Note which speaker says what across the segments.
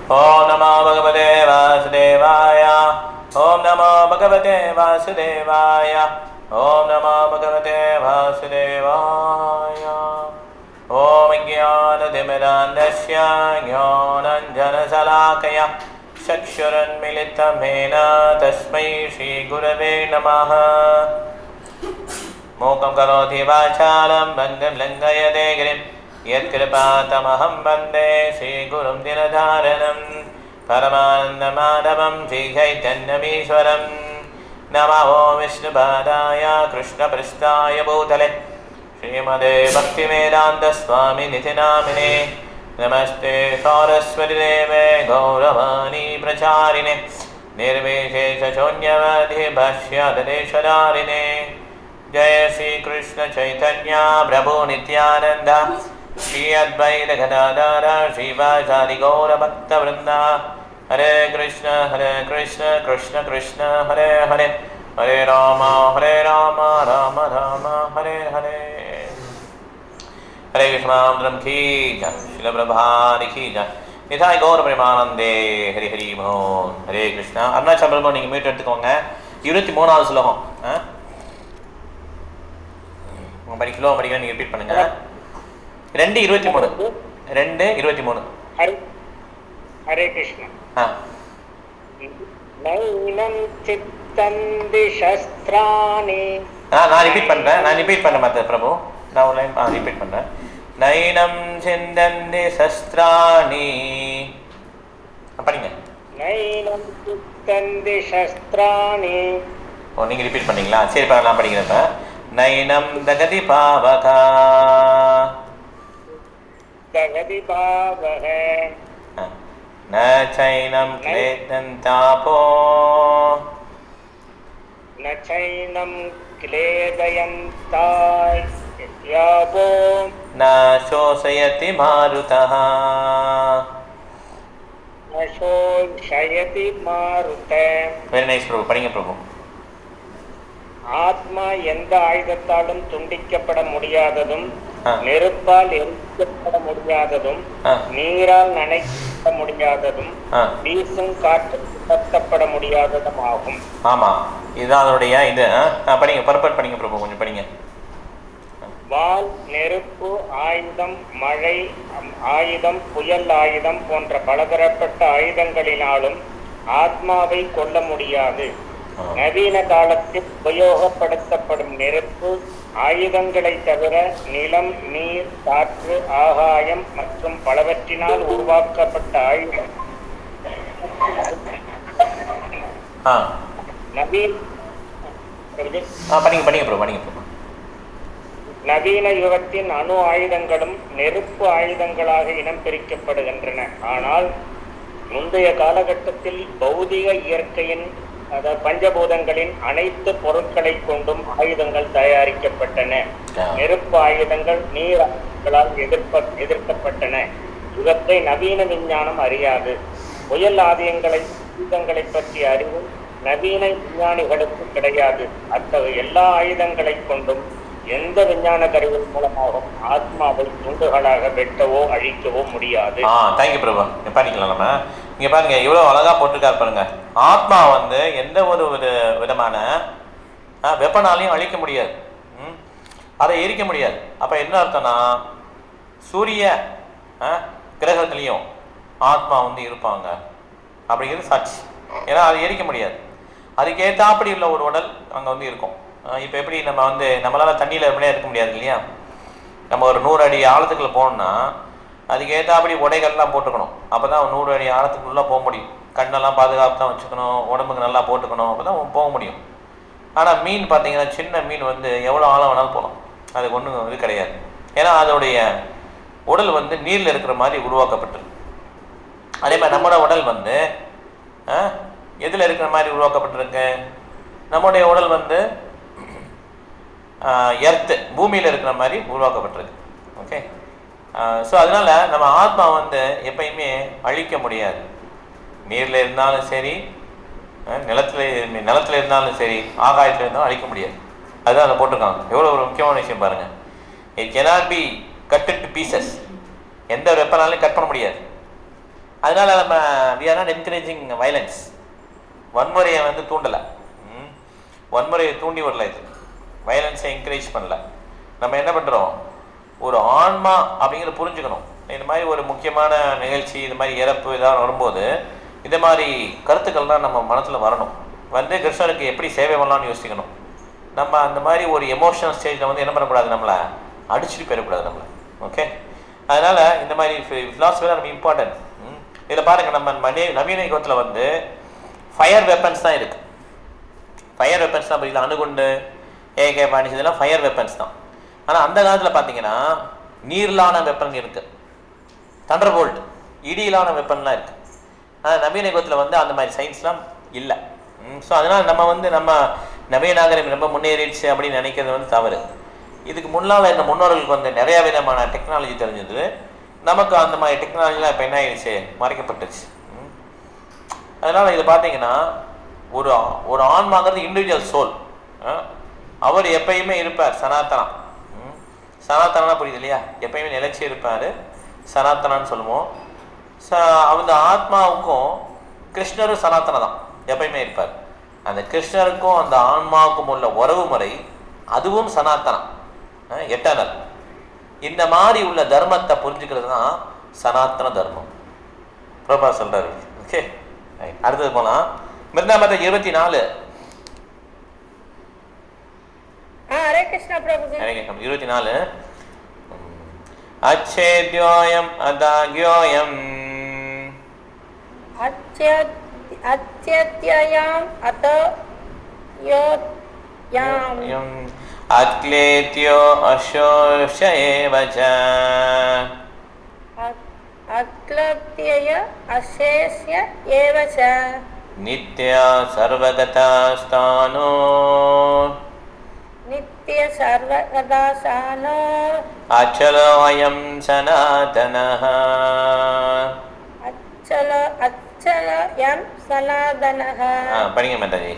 Speaker 1: Om Namo Bhagavate Vasudevaya. Om Namo Bhagavate Vasudevaya. Om Namo Bhagavate Vasudevaya. Om Jnana-timirandasya Jnananjana-salakaya Chakshuranmilitam Yena Tasmai Shri Gurave Namaha. Mukam karoti vachalam bandham langayate girim Yat-kripatamaham bande Shri Gurum Dinadharanam Paramanandamadavam Shri Chaitanyamishwaram Namaho Vishnupadaya Krishna Prasthaya Bhutale Srimade Bhaktivedanta Swami Nitinamine Namaste Saraswati Deve Gauravani Pracharine Nirvishesha Shunyavadhi Bhashyadadeshwararine Jaya Shri Krishna Chaitanya Prabhu Nityananda Shri Advaita Gadadara Shri Vajari Gaura Bhakta Vrinda Hare Krishna Krishna Krishna Hare Hare Hare Rama Rama Rama Hare Hare Hare Krishna Mantra ki jai Srila Prabhupada ki jai Nithai Gaura Premanande Hare Hare Bol Hare Krishna Arunachal Prabhu நீங்க meet எடுத்துக்கோங்க 23வது ஸ்லோகம் படிக்கலாம் படிக்கலாம் நீங்க repeat பண்ணுங்க 2:23 2:23
Speaker 2: ஹரே கிருஷ்ணா நைனம் சித்தந்தி சஸ்திராணி
Speaker 1: நான் repeat பண்றேன் மத்த பிரபு நான் ஒரு லைன் ரிப்பீட் பண்றேன் நைனம் சிந்தந்தி சஸ்திராணி படிங்க
Speaker 2: நைனம் சித்தந்தி சஸ்திராணி
Speaker 1: நீங்க ரிப்பீட் பண்ணீங்களா சரி நான் படிக்கிறேன் இப்ப நைனம் தகதி பாவகா न चैनं क्लेदन्तापो
Speaker 2: न चैनं क्लेदयन्तापो
Speaker 1: न शोषयति मारुतः
Speaker 2: न शोषयति मारुतः
Speaker 1: वेरी नाइस प्रभु படிங்க பிரபு
Speaker 2: ஆத்மா எந்த ஆயுதத்தாலும் துண்டிக்கப்பட முடியாததும் நெருப்பால் எரிக்கப்பட முடியாததும் நீரால் நனைக்கப்பட முடியாததும் வீசும் காற்று சுத்தப்பட முடியாததும் ஆகும்.
Speaker 1: ஆமா இதுதான் அதோடைய இது படிங்க பர்பட் படிங்க பிரபு கொஞ்சம் படிங்க.
Speaker 2: வால் நெருப்பு ஆயுதம் மழை ஆயுதம் புயல் ஆயுதம் போன்ற பலதரப்பட்ட ஆயுதங்களினாலும் ஆத்மாவை கொல்ல முடியாது. நவீன காலத்தில் உபயோகப்படுத்தப்படும் நெருப்பு ஆயுதங்களை தவிர நிலம் நீர் காற்று ஆகாயம் மற்றும் பலவற்றினால் உருவாக்கப்பட்ட ஆயுதம் நவீன யுகத்தின் அணு ஆயுதங்களும் நெருப்பு ஆயுதங்களாக இனம் பிரிக்கப்படுகின்றன. ஆனால் முந்தைய காலகட்டத்தில் பௌதிக இயற்கையின் பஞ்சபூதங்களின் அனைத்து பொருட்களை கொண்டும் ஆயுதங்கள் தயாரிக்கப்பட்டன. நெருப்பு ஆயுதங்கள் நீர் ஆயுதங்களால் எதிர்க்கப்பட்டன. இவற்றை நவீன விஞ்ஞானம் அறியாது. புயல் ஆயுதங்களை பற்றிய அறிவு நவீன விஞ்ஞானிகளுக்கு கிடையாது. அத்தகைய எல்லா ஆயுதங்களை கொண்டும் எந்த விஞ்ஞான கருவின் மூலமாகவும் ஆத்மாவை துண்டுகளாக வெட்டவோ அழிக்கவோ முடியாது.
Speaker 1: தேங்க்யூ பிரபு. பண்ணிக்கலாம் நம்ம இங்க பாருங்க இவ்வளவு அழகா போட்டிருக்காரு பாருங்க. ஆத்மா எந்த ஒரு விதமான வெப்பனாலையும் அழிக்க முடியாது, அதை எரிக்க முடியாது. அப்ப என்ன அர்த்தம்னா சூரிய கிரகத்திலையும் ஆத்மா இருப்பாங்க அப்படிங்கிறது சாட்சி. ஏன்னா அதை எரிக்க முடியாது. அதுக்கேற்றாப்படி உள்ள ஒரு உடல் அங்கே இருக்கும். இப்போ எப்படி நம்ம நம்மளால் தண்ணியில் எப்படியே இருக்க முடியாது இல்லையா? நம்ம ஒரு 100 அடி ஆழத்துக்குள்ள போகணும்னா அதுக்கேற்றாப்படி உடைகள்லாம் போட்டுக்கணும். அப்போ தான் 100 அடி ஆழத்துக்குள்ளே போக முடியும். கண்ணெல்லாம் பாதுகாப்பு தான் வச்சுக்கணும், உடம்புக்கு நல்லா போட்டுக்கணும், அப்போ தான் போக முடியும். ஆனால் மீன் பார்த்தீங்கன்னா சின்ன மீன் எவ்வளோ ஆழம் வேணாலும் போகலாம், அதுக்கு ஒன்றும் இது கிடையாது. ஏன்னா அதோடைய உடல் நீரில் இருக்கிற மாதிரி உருவாக்கப்பட்டிருக்கு. அதே மாதிரி நம்மளோட உடல் எதில் இருக்கிற மாதிரி உருவாக்கப்பட்டிருக்கு? நம்முடைய உடல் எர்த்து பூமியில் இருக்கிற மாதிரி உருவாக்கப்பட்டிருக்கு. ஓகே, ஸோ அதனால நம்ம ஆத்மா எப்பயுமே அழிக்க முடியாது. நீரில் இருந்தாலும் சரி, நிலத்தில் இருந்தாலும் சரி, ஆகாயத்தில் இருந்தாலும் அழிக்க முடியாது. அதுதான் அதை போட்டிருக்காங்க. எவ்வளோ ஒரு முக்கியமான விஷயம் பாருங்கள். It cannot be cut into pieces. எந்த வெப்பனாலையும் கட் பண்ண முடியாது. அதனால நம்ம we are not encouraging violence. வன்முறையை வந்து தூண்டலை, வன்முறையை தூண்டி வரல, இது வயலன்ஸை என்கரேஜ் பண்ணல. நம்ம என்ன பண்ணுறோம், ஒரு ஆன்மா அப்படிங்கிறத புரிஞ்சுக்கணும். இந்த மாதிரி ஒரு முக்கியமான நிகழ்ச்சி, இது மாதிரி இறப்பு இதெல்லாம் வரும்போது இந்த மாதிரி கருத்துக்கள்லாம் நம்ம மனசில் வரணும். வந்து கிருஷ்ணருக்கு எப்படி சேவை பண்ணலாம்னு யோசிக்கணும். நம்ம அந்த மாதிரி ஒரு எமோஷனல் ஸ்டேஜில் வந்து என்ன பண்ணக்கூடாது, நம்மளை அடிச்சுட்டு போயிடக்கூடாது நம்மளை. ஓகே, அதனால் இந்த மாதிரி ஃபிலாசபிலாம் ரொம்ப இம்பார்ட்டன்ட். இதில் பாருங்கள், நம்ம நவீன யுகத்தில் வந்து ஃபயர் வெப்பன்ஸ் தான் இருக்குது. ஃபயர் வெப்பன்ஸ் தான் புரியுது, அணுகுண்டு, AK பாணிச்சு, இதெல்லாம் ஃபயர் வெப்பன்ஸ் தான். ஆனால் அந்த காலத்தில் பார்த்தீங்கன்னா நீர்லான வெப்பன் இருக்குது, தண்டர் போல்ட், இடியிலான வெப்பன்லாம் இருக்குது. ஆனால் நவீன யுகத்தில் வந்து அந்த மாதிரி சயின்ஸ்லாம் இல்லை. ஸோ அதனால் நம்ம வந்து நம்ம நவீன நாகரிகம் ரொம்ப முன்னேறிடுச்சு அப்படின்னு நினைக்கிறது வந்து தவறு. இதுக்கு முன்னால் இந்த முன்னோர்களுக்கு வந்து நிறையா விதமான டெக்னாலஜி தெரிஞ்சது. நமக்கு அந்த மாதிரி டெக்னாலஜிலாம் இப்போ என்ன ஆயிடுச்சு, மறைக்கப்பட்டுச்சு. அதனால் இது பார்த்தீங்கன்னா ஒரு ஆன்மாங்கிறது இண்டிவிஜுவல் சோல். அவர் எப்பயுமே இருப்பார், சனாத்தனா. சனாத்தனா புரியுது இல்லையா, எப்பயுமே நிலைச்சி இருப்பார், சனாத்தனான்னு சொல்லுவோம். அந்த ஆத்மாவுக்கும் கிருஷ்ணரும் சனாத்தனை தான், எப்பயுமே இருப்பார். அந்த கிருஷ்ணருக்கும் அந்த ஆன்மாவுக்கும் உள்ள உறவு முறை அதுவும் சனாத்தனம், எட்டர்னல். இந்த மாதிரி உள்ள தர்மத்தை புரிஞ்சுக்கிறது தான் சனாத்தன தர்மம். பிரபா சொல்றாரு. ஓகே, அடுத்தது போலாம். மிருந்தாமத்தை 24.
Speaker 3: ஹரே கிருஷ்ணா பிரபு.
Speaker 1: 24. அச்சேத்யோயம் அதாக்யோயம்
Speaker 3: அத்யத்யயம் அதயோயம்
Speaker 1: அக்லேத்யோ அசோஷயேவச
Speaker 3: அக்லப்த்யய அசேஷ்ய ஏவச
Speaker 1: நித்யா சர்வகதாஸ்தானோ
Speaker 3: நித்ய சர்வகதாசானோ
Speaker 1: அச்சலோயம் சனாதனஹ
Speaker 3: அச்சலயம் சனாதனஹ.
Speaker 1: படிங்க மாதாஜி.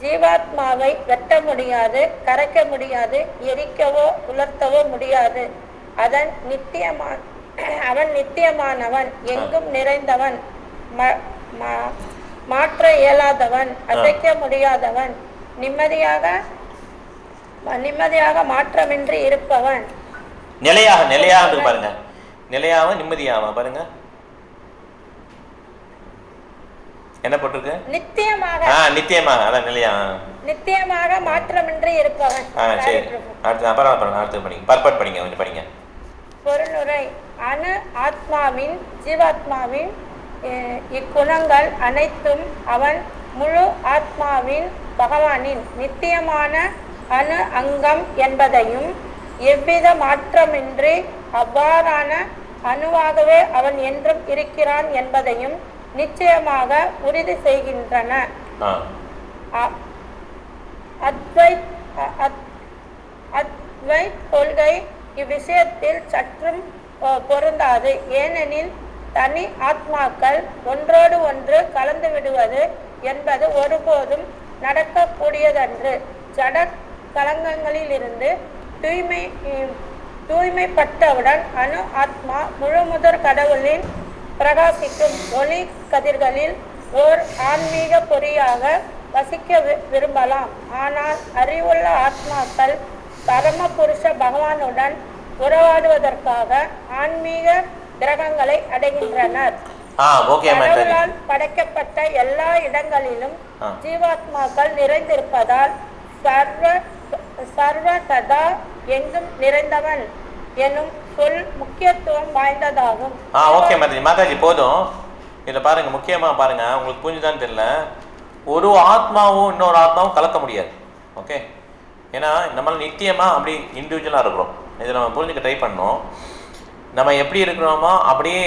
Speaker 3: ஜீவாத்மாவை வெட்ட முடியாது, கரைக்க முடியாது, எரிக்கவோ உலர்த்தவோ முடியாது. அவன் நித்தியமானவன், எங்கும் நிறைந்தவன், மாற்ற இயலாதவன், அசைக்க முடியாதவன், நிம்மதியாக மாற்றமின்றி இருப்பவன்.
Speaker 1: நிலையாக பாருங்க, நிலையாக நிம்மதியாக பாருங்க என்ன போட்டிருக்கு, நித்தியமாக அதான் நிலையா,
Speaker 3: நித்தியமாக மாற்றமின்றி இருப்பவன்.
Speaker 1: சரி, அடுத்து படிங்க, பர்பட் படிங்க, கொஞ்சம் படிங்க.
Speaker 3: பொருளுரை. அணு ஆத்மாவின் ஜீவாத்மாவின் இக்குணங்கள் அனைத்தும் அவன் முழு ஆத்மாவின் பகவானின் நித்தியமான அணு அங்கம் என்பதையும் எவ்வித மாற்றமின்றி அவ்வாறான அணுவாகவே அவன் என்றும் இருக்கிறான் என்பதையும் நிச்சயமாக உறுதி செய்கின்றன. அத்வைத் கொள்கை இவ்விஷயத்தில் சற்றும் பொருந்தாது. ஏனெனில் தனி ஆத்மாக்கள் ஒன்றோடு ஒன்று கலந்து விடுவது என்பது ஒருபோதும் நடக்கக்கூடியதன்று. ஜட கலங்கங்களிலிருந்து தூய்மைப்பட்டவுடன் அணு ஆத்மா முழுமுதற் கடவுளின் பிரகாசிக்கும் ஒளி கதிர்களில் ஓர் ஆன்மீக பொறியாக வசிக்க விரும்பலாம். ஆனால் அறிவுள்ள ஆத்மாக்கள் பரமபுருஷ பகவானுடன் உறவாடுவதற்காக ஆன்மீக கிரகங்களை அடைகின்றனர். கடவுளால் படைக்கப்பட்ட எல்லா இடங்களிலும் ஜீவாத்மாக்கள் நிறைந்திருப்பதால் சர்வகதா எங்கும் நிறைந்தவன் எனும் சொல் முக்கியத்துவம் வாய்ந்ததாகும்.
Speaker 1: ஓகே மாதாஜி, போதும். இதில் பாருங்க, முக்கியமாக பாருங்க, உங்களுக்கு புரிஞ்சுதான்னு தெரியல, ஒரு ஆத்மாவும் இன்னொரு ஆத்மாவும் கலக்க முடியாது. ஓகே, ஏன்னா நம்மளால நித்தியமாக அப்படி இண்டிவிஜுவலாக இருக்கிறோம். இதை நம்ம புரிஞ்சுக்க ட்ரை பண்ணோம். நம்ம எப்படி இருக்கிறோமோ அப்படியே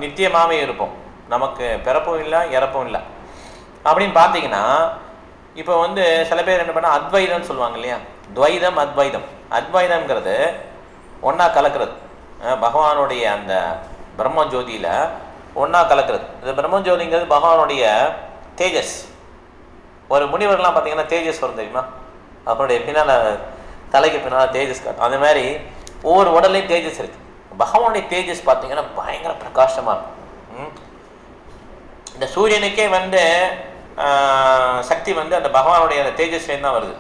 Speaker 1: நித்தியமாகவே இருப்போம். நமக்கு பிறப்பும் இல்லை, இறப்பும் இல்லை. அப்படின்னு பார்த்தீங்கன்னா இப்போ வந்து சில பேர் என்ன பண்ணால் அத்வைதம்னு சொல்லுவாங்க இல்லையா, துவைதம் அத்வைதம். அத்வைதம்ங்கிறது ஒன்றா கலக்கிறது, பகவானுடைய அந்த பிரம்ம ஜோதியில் ஒன்றா கலக்கிறது. இந்த பிரம்ம ஜோதிங்கிறது பகவானுடைய தேஜஸ். ஒரு முனிவர்கள்லாம் பார்த்தீங்கன்னா தேஜஸ் வரும் தெரியுமா, அவருடைய பின்னால் தலைக்கு பின்னால் தேஜஸ் காட்டும். அந்த மாதிரி ஒவ்வொரு உடல்லையும் தேஜஸ் இருக்குது. பகவானுடைய தேஜஸ் பார்த்தீங்கன்னா பயங்கர பிரகாசமாக இருக்கும். இந்த சூரியனுக்கே வந்து சக்தி வந்து அந்த பகவானுடைய அந்த தேஜஸ்லேருந்து தான் வருது.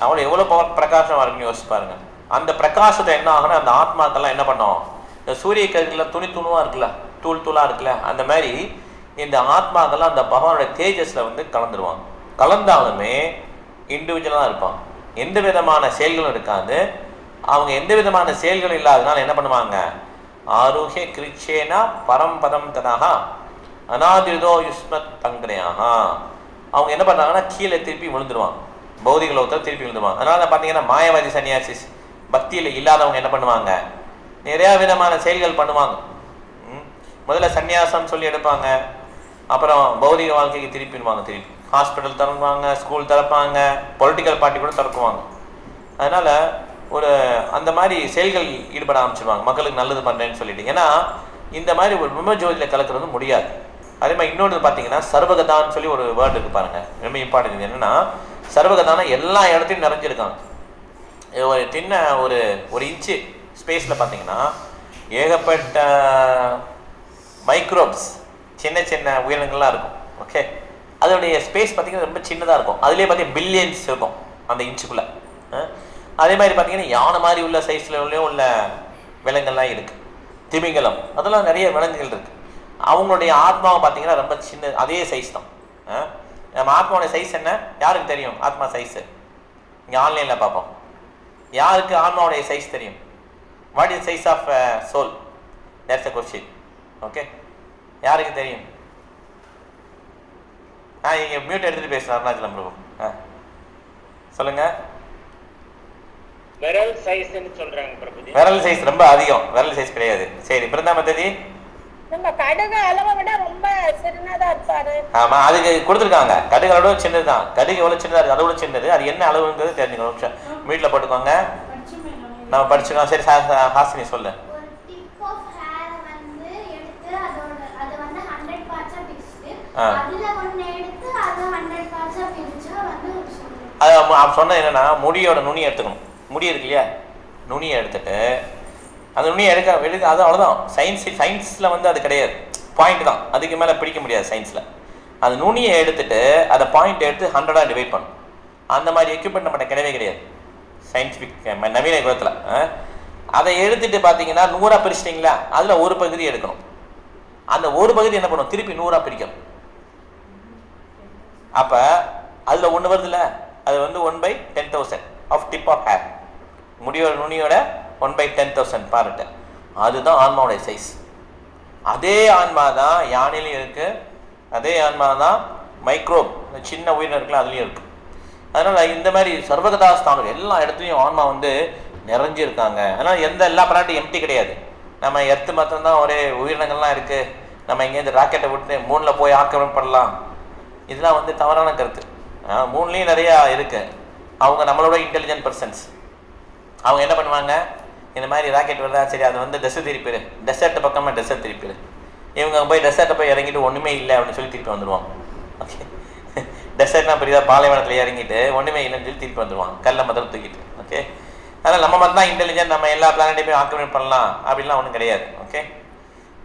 Speaker 1: அவ்வளோ எவ்வளோ பிரகாசமாக இருக்குன்னு யோசிச்சு பாருங்க. அந்த பிரகாசத்தை என்ன ஆகுனா அந்த ஆத்மாக்கெல்லாம் என்ன பண்ணோம், இந்த சூரிய கதிரில் துணித்துணுவாக இருக்குல்ல, தூளாக இருக்குல்ல, அந்த மாதிரி இந்த ஆத்மாக்கெல்லாம் அந்த பகவானுடைய தேஜஸில் வந்து கலந்துருவாங்க. கலந்தாலுமே இண்டிவிஜுவலாக இருப்பாங்க, எந்த விதமான செயல்களும் இருக்காது. அவங்க எந்த விதமான செயல்களும் இல்லாதனால என்ன பண்ணுவாங்க, ஆரோக்கிய கிருச்சேனா பரம்பதம் தனாக அநாதிதோ யுஸ்மத் தங்கனையாக அவங்க என்ன பண்ணுறாங்கன்னா கீழே திருப்பி விழுந்துருவாங்க, பௌதிக லோகத்தில் திருப்பி விழுந்துருவாங்க. அதனால பார்த்தீங்கன்னா மாயாவாதி சன்னியாசிஸ் பக்தியில் இல்லாதவங்க என்ன பண்ணுவாங்க, நிறையா விதமான செயல்கள் பண்ணுவாங்க. முதல்ல சன்னியாசம் சொல்லி எடுப்பாங்க, அப்புறம் பௌதிக வாழ்க்கைக்கு திருப்பிடுவாங்க, திருப்பி ஹாஸ்பிட்டல் திறக்குவாங்க, ஸ்கூல் திறப்பாங்க, பொலிட்டிக்கல் பார்ட்டி கூட திறக்குவாங்க. அதனால் ஒரு அந்த மாதிரி செயல்கள் ஈடுபட ஆரம்பிச்சிடுவாங்க, மக்களுக்கு நல்லது பண்ணுறேன்னு சொல்லிட்டு. ஏன்னா இந்த மாதிரி ஒரு விமர்ஜோதியில் கலக்கிறது முடியாது. அதே மாதிரி இன்னொன்று பார்த்தீங்கன்னா சர்வகதான்னு சொல்லி ஒரு வேர்டு இருக்குது பாருங்கள், ரொம்ப இம்பார்ட்டன்ட். என்னென்னா சர்வகதான எல்லா இடத்தையும் நிறைஞ்சிருக்காங்க. ஒரு சின்ன ஒரு இன்ச்சு ஸ்பேஸில் பார்த்தீங்கன்னா ஏகப்பட்ட மைக்ரோப்ஸ், சின்ன சின்ன உயிரினங்கள்லாம் இருக்கும். ஓகே, அதோடைய ஸ்பேஸ் பார்த்தீங்கன்னா ரொம்ப சின்னதாக இருக்கும். அதுலேயே பார்த்தீங்கன்னா பில்லியன்ஸ் இருக்கும் அந்த இன்ச்சுக்குள்ளே. அதே மாதிரி பார்த்தீங்கன்னா யானை மாதிரி உள்ள சைஸ்லேயும் உள்ள விலங்குகள்லாம் இருக்குது, திமிங்கலம், அதெல்லாம் நிறைய விலங்குகள் இருக்குது. அவங்களுடைய ஆத்மாவை பார்த்தீங்கன்னா ரொம்ப சின்ன, அதே சைஸ் தான். நம்ம ஆத்மாவோட சைஸ் என்ன யாருக்கு தெரியும்? ஆத்மா சைஸு இங்கே ஆன்லைனில் பார்ப்போம். யாருக்கு ஆத்மாவுடைய சைஸ் தெரியும்? What is size of soul? That's a question. Okay, யாருக்கு தெரியும்? இங்கே மியூட் எடுத்துகிட்டு பேசுகிறேன் அருணாச்சலம் பிரபு. சொல்லுங்கள்.
Speaker 2: விரல் சைஸ்ன்னு சொல்றாங்க பிரபுஜி.
Speaker 1: விரல் சைஸ் ரொம்ப அதிகம், விரல் சைஸ் கிடையாது. சரி, பிருந்தாமதி
Speaker 3: நம்ம கடுகு அளவை விட ரொம்ப சின்னதா இருப்பாரு.
Speaker 1: ஆமா, அதுக்கு கொடுத்துருக்காங்க. கடுகு அளவு சின்னது தான். கடுகு எவ்வளவு சின்னதா இருக்கு, அதோட சின்னது. அது என்ன அளவுங்கிறது தெரிஞ்சுக்கணும். வீட்டில் போட்டுக்கோங்க, நம்ம படிச்சுக்கோங்க. சரி ஹாசினி சொல்லு. அது சொன்ன என்னன்னா முடியோட நுனியை எடுத்துக்கணும். முடி இருக்கு இல்லையா, நுனியை எடுத்துட்டு அந்த நுனியை எடுக்க அது அவ்வளோதான். சயின்ஸில் வந்து அது கிடையாது, பாயிண்ட் தான். அதுக்கு மேலே பிடிக்க முடியாது சயின்ஸில். அது நுனியை எடுத்துட்டு அதை பாயிண்ட் எடுத்து 100ஆக டிவைட் பண்ணும். அந்த மாதிரி எக்யூப்மெண்ட் நம்மகிட்ட கிடையவே கிடையாது சயின்டிஃபிக் நவீன யுகத்தில். அதை எடுத்துட்டு பார்த்தீங்கன்னா 100ஆக பிரிச்சிட்டிங்களா, அதில் ஒரு பகுதி எடுக்கணும். அந்த ஒரு பகுதி என்ன பண்ணும், திருப்பி 100ஆக பிரிக்கணும். அப்போ அதில் ஒன்று வருதுல்ல, அது வந்து 1/10,000 ஆஃப் டிப் ஆஃப் ஹேர். முடியோட நுனியோட 1/10,000 பாருட்டு. அதுதான் ஆன்மாவுடைய சைஸ். அதே ஆன்மா தான் யானையிலையும் இருக்குது, அதே ஆன்மா தான் மைக்ரோப் சின்ன உயிரினம் இருக்குல்ல அதுலேயும் இருக்குது. அதனால் இந்த மாதிரி சர்வகதாஸ்தானம் எல்லா இடத்துலையும் ஆன்மா வந்து நிறைஞ்சிருக்காங்க. அதனால் எல்லா பிளானட்டும் எம்டி கிடையாது. நம்ம எர்த்து மாத்திரம்தான் ஒரே உயிரினங்கள்லாம் இருக்குது. நம்ம இங்கேருந்து ராக்கெட்டை விட்டு மூணில் போய் ஆக்கிரமணம் பண்ணலாம், இதெல்லாம் வந்து தவறான கருத்து. மூணுலேயும் நிறையா இருக்குது. அவங்க நம்மளோட இன்டெலிஜென்ட் பர்சன்ஸ். அவங்க என்ன பண்ணுவாங்க, இந்த மாதிரி ராக்கெட் வருதா, சரி அது வந்து டெசர்ட் திருப்பிடு, டெசர்ட் பக்கமாக டெசர்ட் திருப்பிடு. இவங்க போய் டெசர்ட்டை போய் இறங்கிட்டு ஒன்றுமே இல்லை அப்படின்னு சொல்லி திருப்பி வந்துடுவாங்க. ஓகே, டெசர்ட்னா பெரியதா பாலைவனத்தில் இறங்கிட்டு ஒன்றுமே இல்லைன்னு சொல்லி திருப்பி வந்துடுவாங்க, கல்லை முதல்ல தூக்கிட்டு. ஓகே, அதனால் நம்ம மட்டும் தான் இன்டெலிஜென்ட், நம்ம எல்லா பிளானட்டையும் போய் ஆக்கிரமிட் பண்ணலாம் அப்படின்லாம் ஒன்றும் கிடையாது. ஓகே,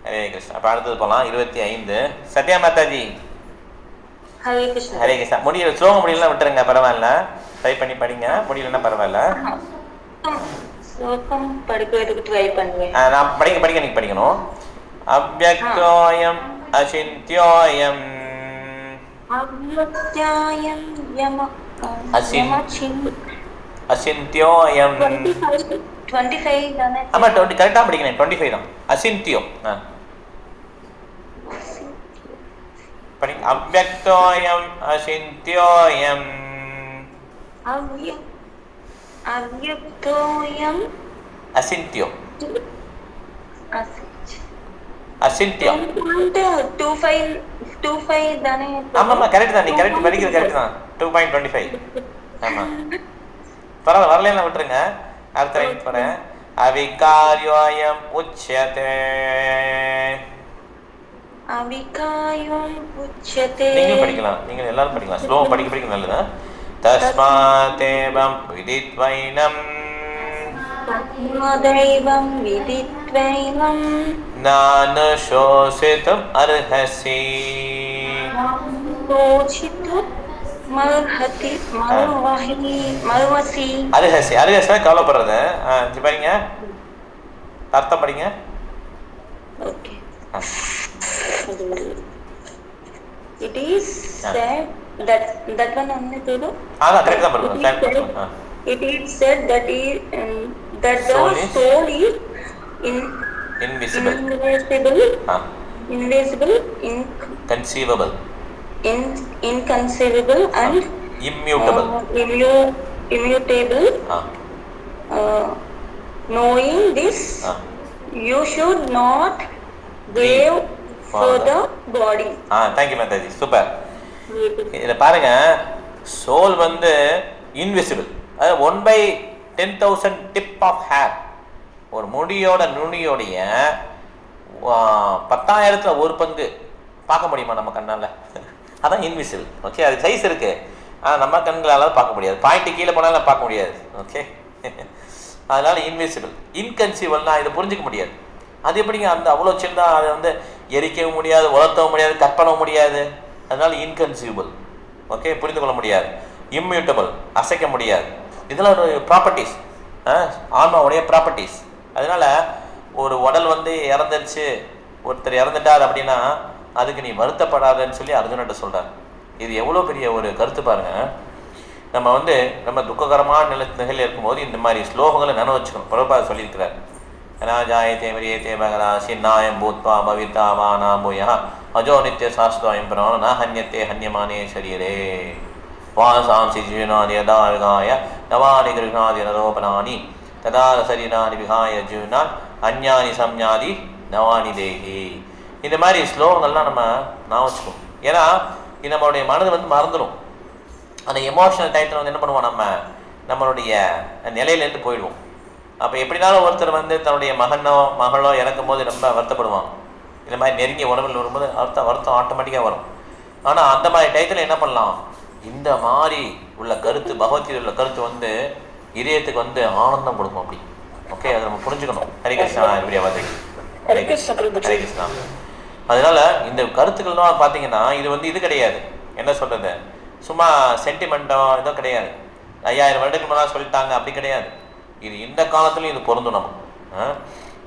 Speaker 1: ஹரே கிருஷ்ணா. அப்போ அடுத்தது போகலாம். 25 சத்யா மாதாஜி.
Speaker 3: ஹரே கிருஷ்ணா.
Speaker 1: ஹரே கிருஷ்ணா. முடியல, ஸ்லோகம் முடியலாம் விட்டுருங்க, பரவாயில்ல, ட்ரை பண்ணி படிங்க. முடியலன்னா பரவாயில்ல,
Speaker 3: ஸ்லோகம் படிக்கிறதுக்கு ட்ரை பண்ணுவேன்.
Speaker 1: நான் படிக்க நீங்க படிக்கணும். அவ்யக்தோயம் அசிந்த்யோயம்
Speaker 3: அவ்யக்தாயம்
Speaker 1: அசிந்த்யோயம்
Speaker 3: 25 தானே?
Speaker 1: ஆமா, 20 கரெக்டா படிக்கணும். 25 தான் அசிந்த்யம். படிங்க. அவ்யக்தோயம் அசிந்த்யோயம்
Speaker 3: அவ்யக்தோயம்
Speaker 1: அசிந்த்யம் அசிந்த்யம்
Speaker 3: 2.25 தானே?
Speaker 1: ஆமாம்மா, கரெக்ட் தான். நீ கரெக்ட் படிக்கிறது கரெக்ட் தான். 2.25. ஆமாம், பரவாயில்ல, வரலாம் விட்டுருங்க. அடுத்த லைன் போகிறேன். அவிகாரியோயம் உச்யதே.
Speaker 3: அவிகாயம் உச்யதே.
Speaker 1: நீங்களும் படிக்கலாம், நீங்கள் எல்லாரும் படிக்கலாம். ஸ்லோ படிக்க நல்லது. தஸ்மாதேவம் விதித்வைனம்
Speaker 3: தஸ்மாதேவம் விதித்வைனம் त्वैनं
Speaker 1: नानु शोषितुम् अर्हसि
Speaker 3: மர்ஹதி மர்வசி
Speaker 1: அருகசி அருகசி கவலைப்படுறது இங்க பாருங்க அர்த்தம் படிங்க
Speaker 3: okay it is said that one only to do
Speaker 1: correct தான் பாருங்க
Speaker 3: it is said that the soul is invisible inconceivable and immutable knowing this you should not grave for the body.
Speaker 1: thank you Mataji, super. இத பாருங்க soul வந்து invisible, அது 1/10,000 tip of hair, ஒரு முடியோட நுனியோடைய 10,000த்துல ஒரு பங்கு பார்க்க முடியுமா நம்ம கண்ணால? அதான் இன்விசிபிள். ஓகே, அது சைஸ் இருக்கு, ஆனால் நம்ம கண்களால் பார்க்க முடியாது. பாயிண்ட் கீழே போனாலும் பார்க்க முடியாது. ஓகே, அதனால இன்விசிபிள். இன்கன்சீவல்னா இதை புரிஞ்சிக்க முடியாது. அது எப்படிங்க அந்த அவ்வளோ சின்ன, அதை வந்து எரிக்கவும் முடியாது, உலர்த்தவும் முடியாது, கட் பண்ணவும் முடியாது. அதனால இன்கன்சீவபிள். ஓகே, புரிந்து கொள்ள முடியாது. இம்மியூட்டபிள், அசைக்க முடியாது. இதெல்லாம் ஒரு ப்ராப்பர்ட்டிஸ், ஆன்மாவுடைய ப்ராப்பர்ட்டிஸ். அதனால ஒரு உடல் வந்து இறந்துருச்சு, ஒருத்தர் இறந்துட்டார் அப்படின்னா அதுக்கு நீ வருத்தப்படாதன்னு சொல்லி அர்ஜுனன்ட்ட சொல்கிறார். இது எவ்வளோ பெரிய ஒரு கருத்து பாருங்க. நம்ம வந்து நம்ம துக்ககரமான நிலையில் இருக்கும்போது இந்த மாதிரி ஸ்லோகங்களை நினைவு வச்சுக்கணும். பிரபுபாதர் சொல்லியிருக்கிறார், ராஜாயத்தே மரியத்தே மகரா சின்னாயம் பூத்வா பவிதா வானா பூயா அஜோ நித்திய சாஸ்துவாயம் பிராண ந ஹன்யத்தே ஹன்யமானே சரீரே வாசாம்சி ஜீவனாதி யதா விகாய நவானி கிருஹாதி நரோபனானி ததா சரீரானி விகாய ஜீவனான் அஞ்ஞானி சம்ஞாதி நவானி தேகி. இந்த மாதிரி ஸ்லோகங்கள்லாம் நம்ம நான் வச்சுக்கணும். ஏன்னா இது நம்மளுடைய மனது வந்து மறந்துடும். அந்த எமோஷனல் டைத்தில் வந்து என்ன பண்ணுவோம், நம்மளுடைய நிலையிலேருந்து போயிடுவோம். அப்போ எப்படினாலும் ஒருத்தர் வந்து தன்னுடைய மகனோ மகளோ இறக்கும் போது ரொம்ப வருத்தப்படுவான். இந்த மாதிரி நெருங்கிய உணவில் வரும்போது வருத்தம் ஆட்டோமேட்டிக்காக வரும். ஆனால் அந்த மாதிரி டயத்தில் என்ன பண்ணலாம், இந்த மாதிரி உள்ள கருத்து, பகவத்கீதை உள்ள கருத்து வந்து இதயத்துக்கு வந்து ஆனந்தம் கொடுக்கும். அப்படி ஓகே, அதை நம்ம புரிஞ்சுக்கணும். ஹரே கிருஷ்ணா, இப்படியா பார்த்துக்கு ஹரே கிருஷ்ணா. அதனால இந்த கருத்துக்கள்லாம் பார்த்தீங்கன்னா இது வந்து இது கிடையாது, என்ன சொல்கிறது, சும்மா சென்டிமெண்ட்டோ இதோ கிடையாது. 5000 வருடத்துக்கு முன்னாடி சொல்லிட்டாங்க அப்படி கிடையாது. இது இந்த காலத்துலையும் இது பொருந்தும்.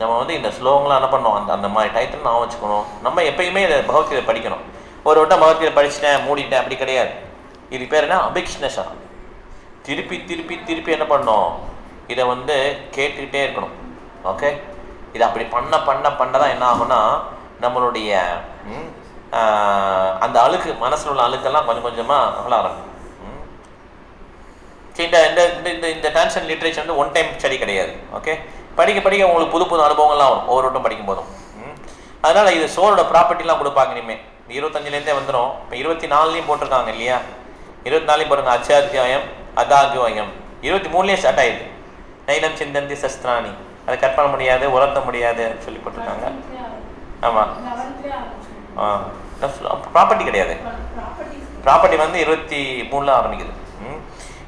Speaker 1: நம்ம வந்து இந்த ஸ்லோகங்களாம் என்ன பண்ணோம், அந்த மாதிரி டைட்டில் நான் வச்சுக்கணும். நம்ம எப்பயுமே இதை பகவத்கீதை படிக்கணும். ஒரு வட்டம் பகவத்கீதை படிச்சுட்டேன் மூடிட்டேன் அப்படி கிடையாது. இது பேர் என்ன, அபிக்ஷ்ணஷா. திருப்பி திருப்பி திருப்பி என்ன பண்ணோம், இதை வந்து கேட்டுக்கிட்டே இருக்கணும். ஓகே, இதை அப்படி பண்ண பண்ண பண்ண தான் என்ன ஆகும்னா நம்மளுடைய அந்த அழுக்கு, மனசில் உள்ள அழுக்கெல்லாம் கொஞ்சம் கொஞ்சமாக அகல ஆரம்பிக்கும். இந்த டிரான்ஸ்லேஷன் லிட்ரேச்சர் வந்து ஒன் டைம் ஸ்டடி கிடையாது. ஓகே, படிக்க படிக்க உங்களுக்கு புது புது அனுபவங்கள்லாம் வரும் ஒவ்வொரு வட்டம் படிக்கும் போதும். அதனால் இது சோலோட ப்ராப்பர்ட்டிலாம் கொடுப்பாங்க. இனிமேல் 25லேருந்தே வந்துடும். இப்போ 24லையும் போட்டிருக்காங்க இல்லையா, 24லையும் போட்டிருக்காங்க. அச்சாத்தியாயம் அதாகியம் 23லேயே ஸ்டார்ட் ஆயிடுது. நைலம் சிந்தந்தி சஸ்திராணி, அதை கட் பண்ண முடியாது, உலர்த்த முடியாது சொல்லி போட்டிருக்காங்க. ஆமாம், ப்ராப்பர்ட்டி கிடையாது. ப்ராப்பர்ட்டி வந்து 23ல் ஆரம்பிக்குது.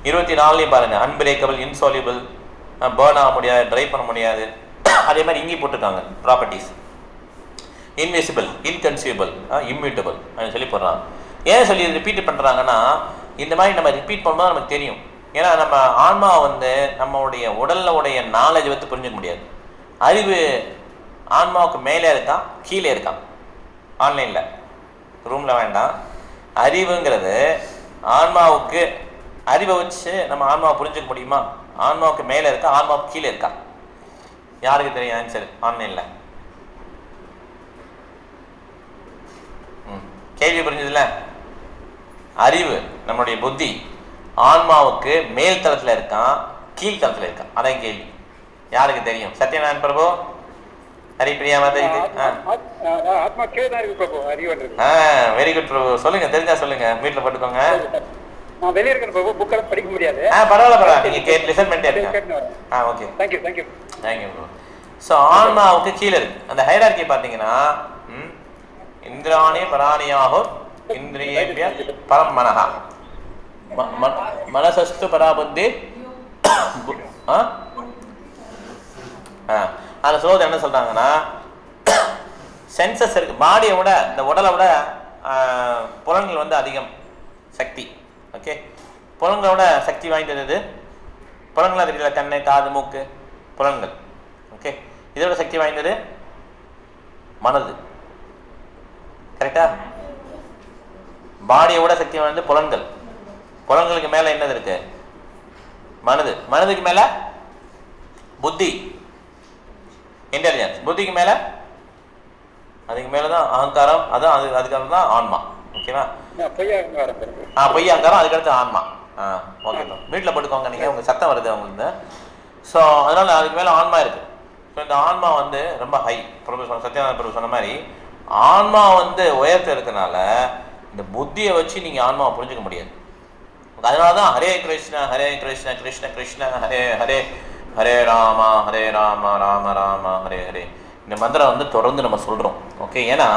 Speaker 1: 24லையும் பாருங்கள், அன்பிரேக்கபிள், இன்சால்யூபிள், பேர்ன் ஆக முடியாது, ட்ரை பண்ண முடியாது. அதே மாதிரி இங்கேயும் போட்டிருக்காங்க ப்ராப்பர்ட்டிஸ். இன்விசிபிள், இன்கன்சியூபிள், இம்மியூட்டபிள் அப்படின்னு சொல்லி போடுறாங்க. ஏன் சொல்லி ரிப்பீட் பண்ணுறாங்கன்னா, இந்த மாதிரி நம்ம ரிப்பீட் பண்ணும்போது நமக்கு தெரியும். ஏன்னா நம்ம ஆன்மா வந்து நம்மளுடைய உடலில் உடைய நாலேஜ் வந்து புரிஞ்சுக்க முடியாது. அறிவு ஆன்மாவுக்கு மேலே இருக்கான் கீழே இருக்கான். ஆன்லைனில் ரூமில் வேண்டாம். அறிவுங்கிறது ஆன்மாவுக்கு, அறிவை வச்சு நம்ம ஆன்மாவை புரிஞ்சுக்க முடியுமா? ஆன்மாவுக்கு மேலே இருக்கா, ஆன்மாவுக்கு கீழே இருக்கா? யாருக்கு தெரியும் ஆன்சர்? ஆன்லைனில் கேள்வி புரிஞ்சதுல? அறிவு, நம்மளுடைய புத்தி ஆன்மாவுக்கு மேல் தளத்தில் இருக்கான் கீழ்த்தளத்தில் இருக்கான், அதான் கேள்வி. யாருக்கு தெரியும்? சத்யநாராயண பிரபு, ஹரிப்பிரியா மாதாஜி. வெரி குட் பிரபு, சொல்லுங்க, தெரிஞ்சா சொல்லுங்க, வீட்டில் போட்டுக்கோங்க.
Speaker 2: படிக்க முடியாது.
Speaker 1: பரவாயில்ல பரவாயில்ல, நீங்க கேட்டு லிசன் பண்ணிட்டே இருங்க. Okay, thank you thank you thank you bro. So ஆன்மாவுக்கு கீழே இருக்கு அந்த ஹைரார்கி பார்த்தீங்கன்னா, இந்திராணி பராணியாகோ இந்திரியேபிய பரம் மனஹா மனசஸ்து பராபுத்தி. அந்த ஸ்லோகத்தை என்ன சொல்கிறாங்கன்னா, சென்சஸ் இருக்குது, பாடியை விட இந்த உடலை விட புலன்கள் வந்து அதிகம் சக்தி. ஓகே, புலன்களோட சக்தி வாய்ந்தது இது. புலன்களாக தெரியல, கண்ணு காது மூக்கு புலன்கள். ஓகே, இதோட சக்தி வாய்ந்தது மனது. கரெக்டா? பாடியை விட சக்தி வாய்ந்தது புலன்கள். புலன்களுக்கு மேலே என்னது இருக்கு? மனது. மனதுக்கு மேலே புத்தி, இன்டெலிஜென்ஸ். புத்திக்கு மேலே அதுக்கு மேலே தான் அகங்காரம். அதுதான் அதுக்கப்புறம் தான் ஆன்மா. ஓகேவா? பொய் அகங்காரம், அதுக்கடுத்து ஆன்மா. ஓகே, வீட்டில் போட்டுக்கோங்க நீங்கள், உங்கள் சத்தம் வருது அவங்களுக்கு. ஸோ அதனால் அதுக்கு மேலே ஆன்மா இருக்குது. ஸோ இந்த ஆன்மா வந்து ரொம்ப ஹை. பிரபு சத்யானந்த பிரபு சொன்ன மாதிரி ஆன்மா வந்து உயர்த்து இருக்கனால இந்த புத்தியை வச்சு நீங்கள் ஆன்மாவை புரிஞ்சுக்க முடியாது. அதனால தான் ஹரே கிருஷ்ண கிருஷ்ண கிருஷ்ண ஹரே ஹரே, ஹரே ராமா ராம ராம ஹரே ஹரே, இந்த மந்திரம் வந்து தொடர்ந்து நம்ம சொல்கிறோம். ஓகே, ஏன்னா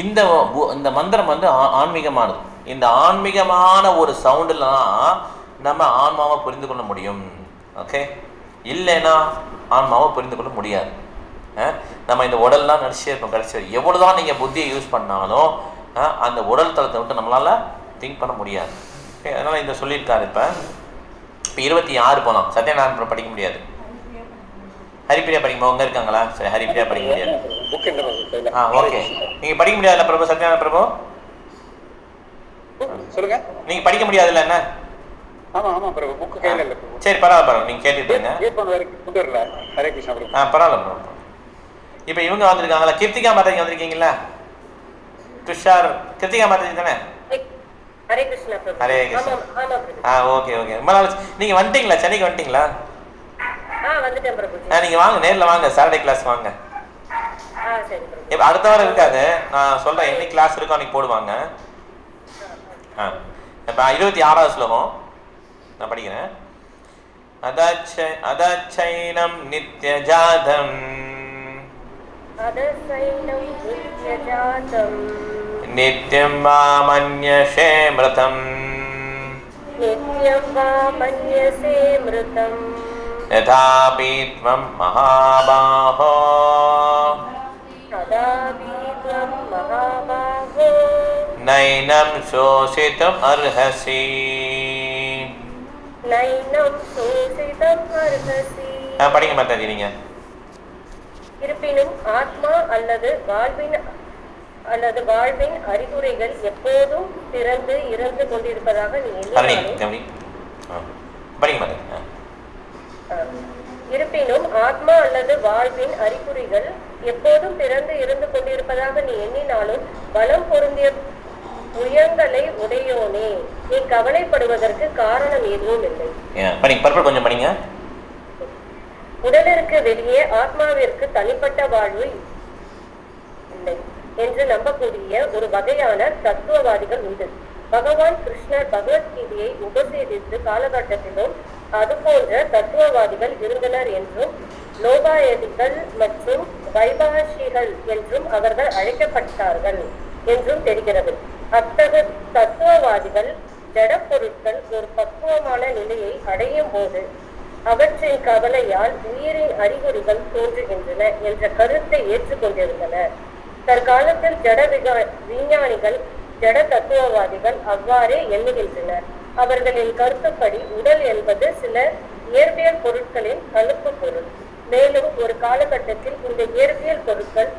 Speaker 1: இந்த மந்திரம் வந்து ஆன்மீகமானது. இந்த ஆன்மீகமான ஒரு சவுண்டுலாம் நம்ம ஆன்மாவை புரிந்து கொள்ள முடியும். ஓகே, இல்லைன்னா ஆன்மாவை புரிந்து கொள்ள முடியாது. நம்ம இந்த உடல்லாம் நினச்சே இருப்போம். கடைசி எவ்வளோதான் நீங்கள் புத்தியை யூஸ் பண்ணாலும் அந்த உடல் தளத்தை விட்டு நம்மளால் திங்க் பண்ண முடியாது. ஓகே, அதனால் இந்த சொல்லியிருக்காரு. இப்போ 26 போகலாம். சத்யநாராயணபுரம் படிக்க முடியாது. ஹரிப்பிரியா படிக்கும்போது அவங்க இருக்காங்களா? சரி, ஹரிப்பிரியா படிக்க முடியாது. ஓகே, நீங்கள் படிக்க முடியாதுல்ல பிரபு? சத்யநாராயண பிரபு சொல்லுங்க. நீங்கள் படிக்க முடியாதுல்ல? என்ன? சரி, பரவாயில்ல, நீங்கள் கேட்டுட்டுங்க. பரவாயில்ல. இப்போ இவங்க வந்திருக்காங்களா? கிருத்திகா மாதாஜி வந்திருக்கீங்களா? துஷார், கிருத்திகா மாதாஜி தானே?
Speaker 3: ஹரே கிருஷ்ணா பிரபு.
Speaker 1: ஹரே கிருஷ்ணா. Okay okay. நீங்கள் வந்துட்டீங்களா? சென்னைக்கு வந்துட்டீங்களா?
Speaker 3: வந்துட்டேன் பிரபு.
Speaker 1: நீங்கள் வாங்க, நேரில் வாங்க, சாட்டர்டே கிளாஸ் வாங்க. இப்போ அடுத்த வாரம் இருக்காது, நான் சொல்கிறேன். என்னைக்கு கிளாஸ் இருக்கோ அன்றைக்கி போடுவாங்க. இப்போ 26வது ஸ்லோகம் நான் படிக்கிறேன். அதச்சைனம் நித்யஜாதம் நித்யம் வாமன்யசே மிருதம் யதாபி த்வம் மகாபாஹோ நைனம் சோசிதும் அர்ஹசி. படிங்க மாதாஜி நீங்க.
Speaker 3: இருப்பினும் ஆத்மா அல்லது வாழ்வின் அறிகுறிகள் எப்போதும் பிறந்து இறந்து கொண்டிருப்பதாக நீ இருப்பினும் ஆத்மா அல்லது வாழ்வின் அறிகுறிகள் எப்போதும் பிறந்து இறந்து கொண்டிருப்பதாக நீ எண்ணினாலும் பலம் பொருந்திய புயங்களை உடையோனே, நீ கவலைப்படுவதற்கு காரணம் எதுவும் இல்லை.
Speaker 1: கொஞ்சம் படிங்க.
Speaker 3: உடலிற்கு வெளியே ஆத்மாவிற்கு தனிப்பட்ட வாழ்வு இல்லை என்று நம்பக்கூடிய ஒரு வகையான தத்துவவாதிகள் உண்டு. பகவான் கிருஷ்ணர் பகவத்கீதையை உபசேதித்து காலகட்டத்திலும் அதுபோன்ற தத்துவவாதிகள் இருந்தனர் என்றும் லோகாயதிகள் மற்றும் வைபாஷிகள் என்றும் அவர்கள் அழைக்கப்பட்டார்கள் என்றும் தெரிகிறது. அத்தகைய தத்துவவாதிகள் ஜட பொருட்கள் ஒரு பக்குவமான நிலையை அடையும் போது அவற்றின் கவலையால் உயிரின் அறிகுறிகள் தோன்றுகின்றன என்ற கருத்தை ஏற்றுக்கொண்டிருந்தனர். தற்காலத்தில் ஜட விஞ்ஞானிகள் ஜட தத்துவவாதிகள் அவ்வாறே எண்ணுகின்றனர். அவர்களின் கருத்துப்படி உடல் என்பது சில இயற்பியல் பொருட்களின் கலப்பு பொருள். மேலும் ஒரு காலகட்டத்தில் இந்த இயற்பியல் பொருட்கள்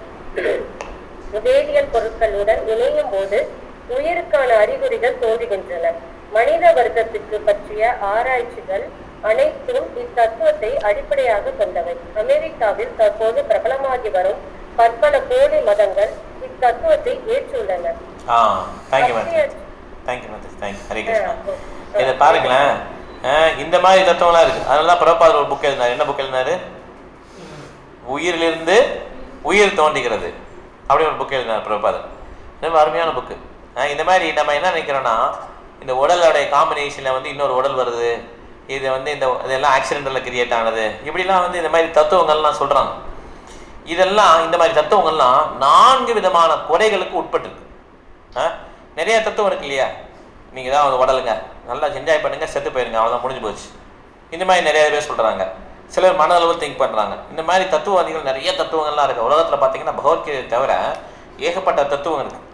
Speaker 3: வேதியியல் பொருட்களுடன் இணையும் போது உயிருக்கான அறிகுறிகள் தோன்றுகின்றன. மனித வர்க்கத்துக்கு பற்றிய ஆராய்ச்சிகள் அனைத்தும் இத்தத்துவத்தை அடிப்படையாக கொண்டவை. அமெரிக்காவில் தற்போது பிரபலமாகி வரும் பற்பல போலி மதங்கள் இத்தத்துவத்தை ஏற்றுள்ளன.
Speaker 1: இதை பாருங்களேன், இந்த மாதிரி தத்துவம்லாம் இருக்கு. அதனாலதான் பிரபாதர் ஒரு புக் எழுதினார். என்ன புக் எழுதினாரு? உயிரிலிருந்து உயிர் தோன்றுகிறது அப்படி ஒரு புக் எழுதினார் பிரபாதர். ரொம்ப அருமையான புக்கு. இந்த மாதிரி நம்ம என்ன நினைக்கிறோம்னா, இந்த உடலுடைய காம்பினேஷன்ல வந்து இன்னொரு உடல் வருது, இது வந்து இதெல்லாம் ஆக்சிடென்டல்ல கிரியேட் ஆனது, இப்படிலாம் வந்து இந்த மாதிரி தத்துவங்கள்லாம் சொல்றாங்க. இதெல்லாம் இந்த மாதிரி தத்துவங்கள்லாம் 4 விதமான குறைகளுக்கு உட்பட்டுருக்கு. நிறைய தத்துவம் இருக்கு இல்லையா? நீங்க தான் உடலுங்க நல்லா என்ஜாய் பண்ணுங்க, செத்து போயிருங்க, அவ்வளோதான், முடிஞ்சு போச்சு. இந்த மாதிரி நிறைய பேர் சொல்றாங்க. சிலர் மன அளவில் திங்க் பண்ணுறாங்க. இந்த மாதிரி தத்துவவாதிகள் நிறைய தத்துவங்கள்லாம் இருக்குது உலகத்தில். பார்த்தீங்கன்னா பகவத்கீதை தவிர ஏகப்பட்ட தத்துவம் இருக்குது.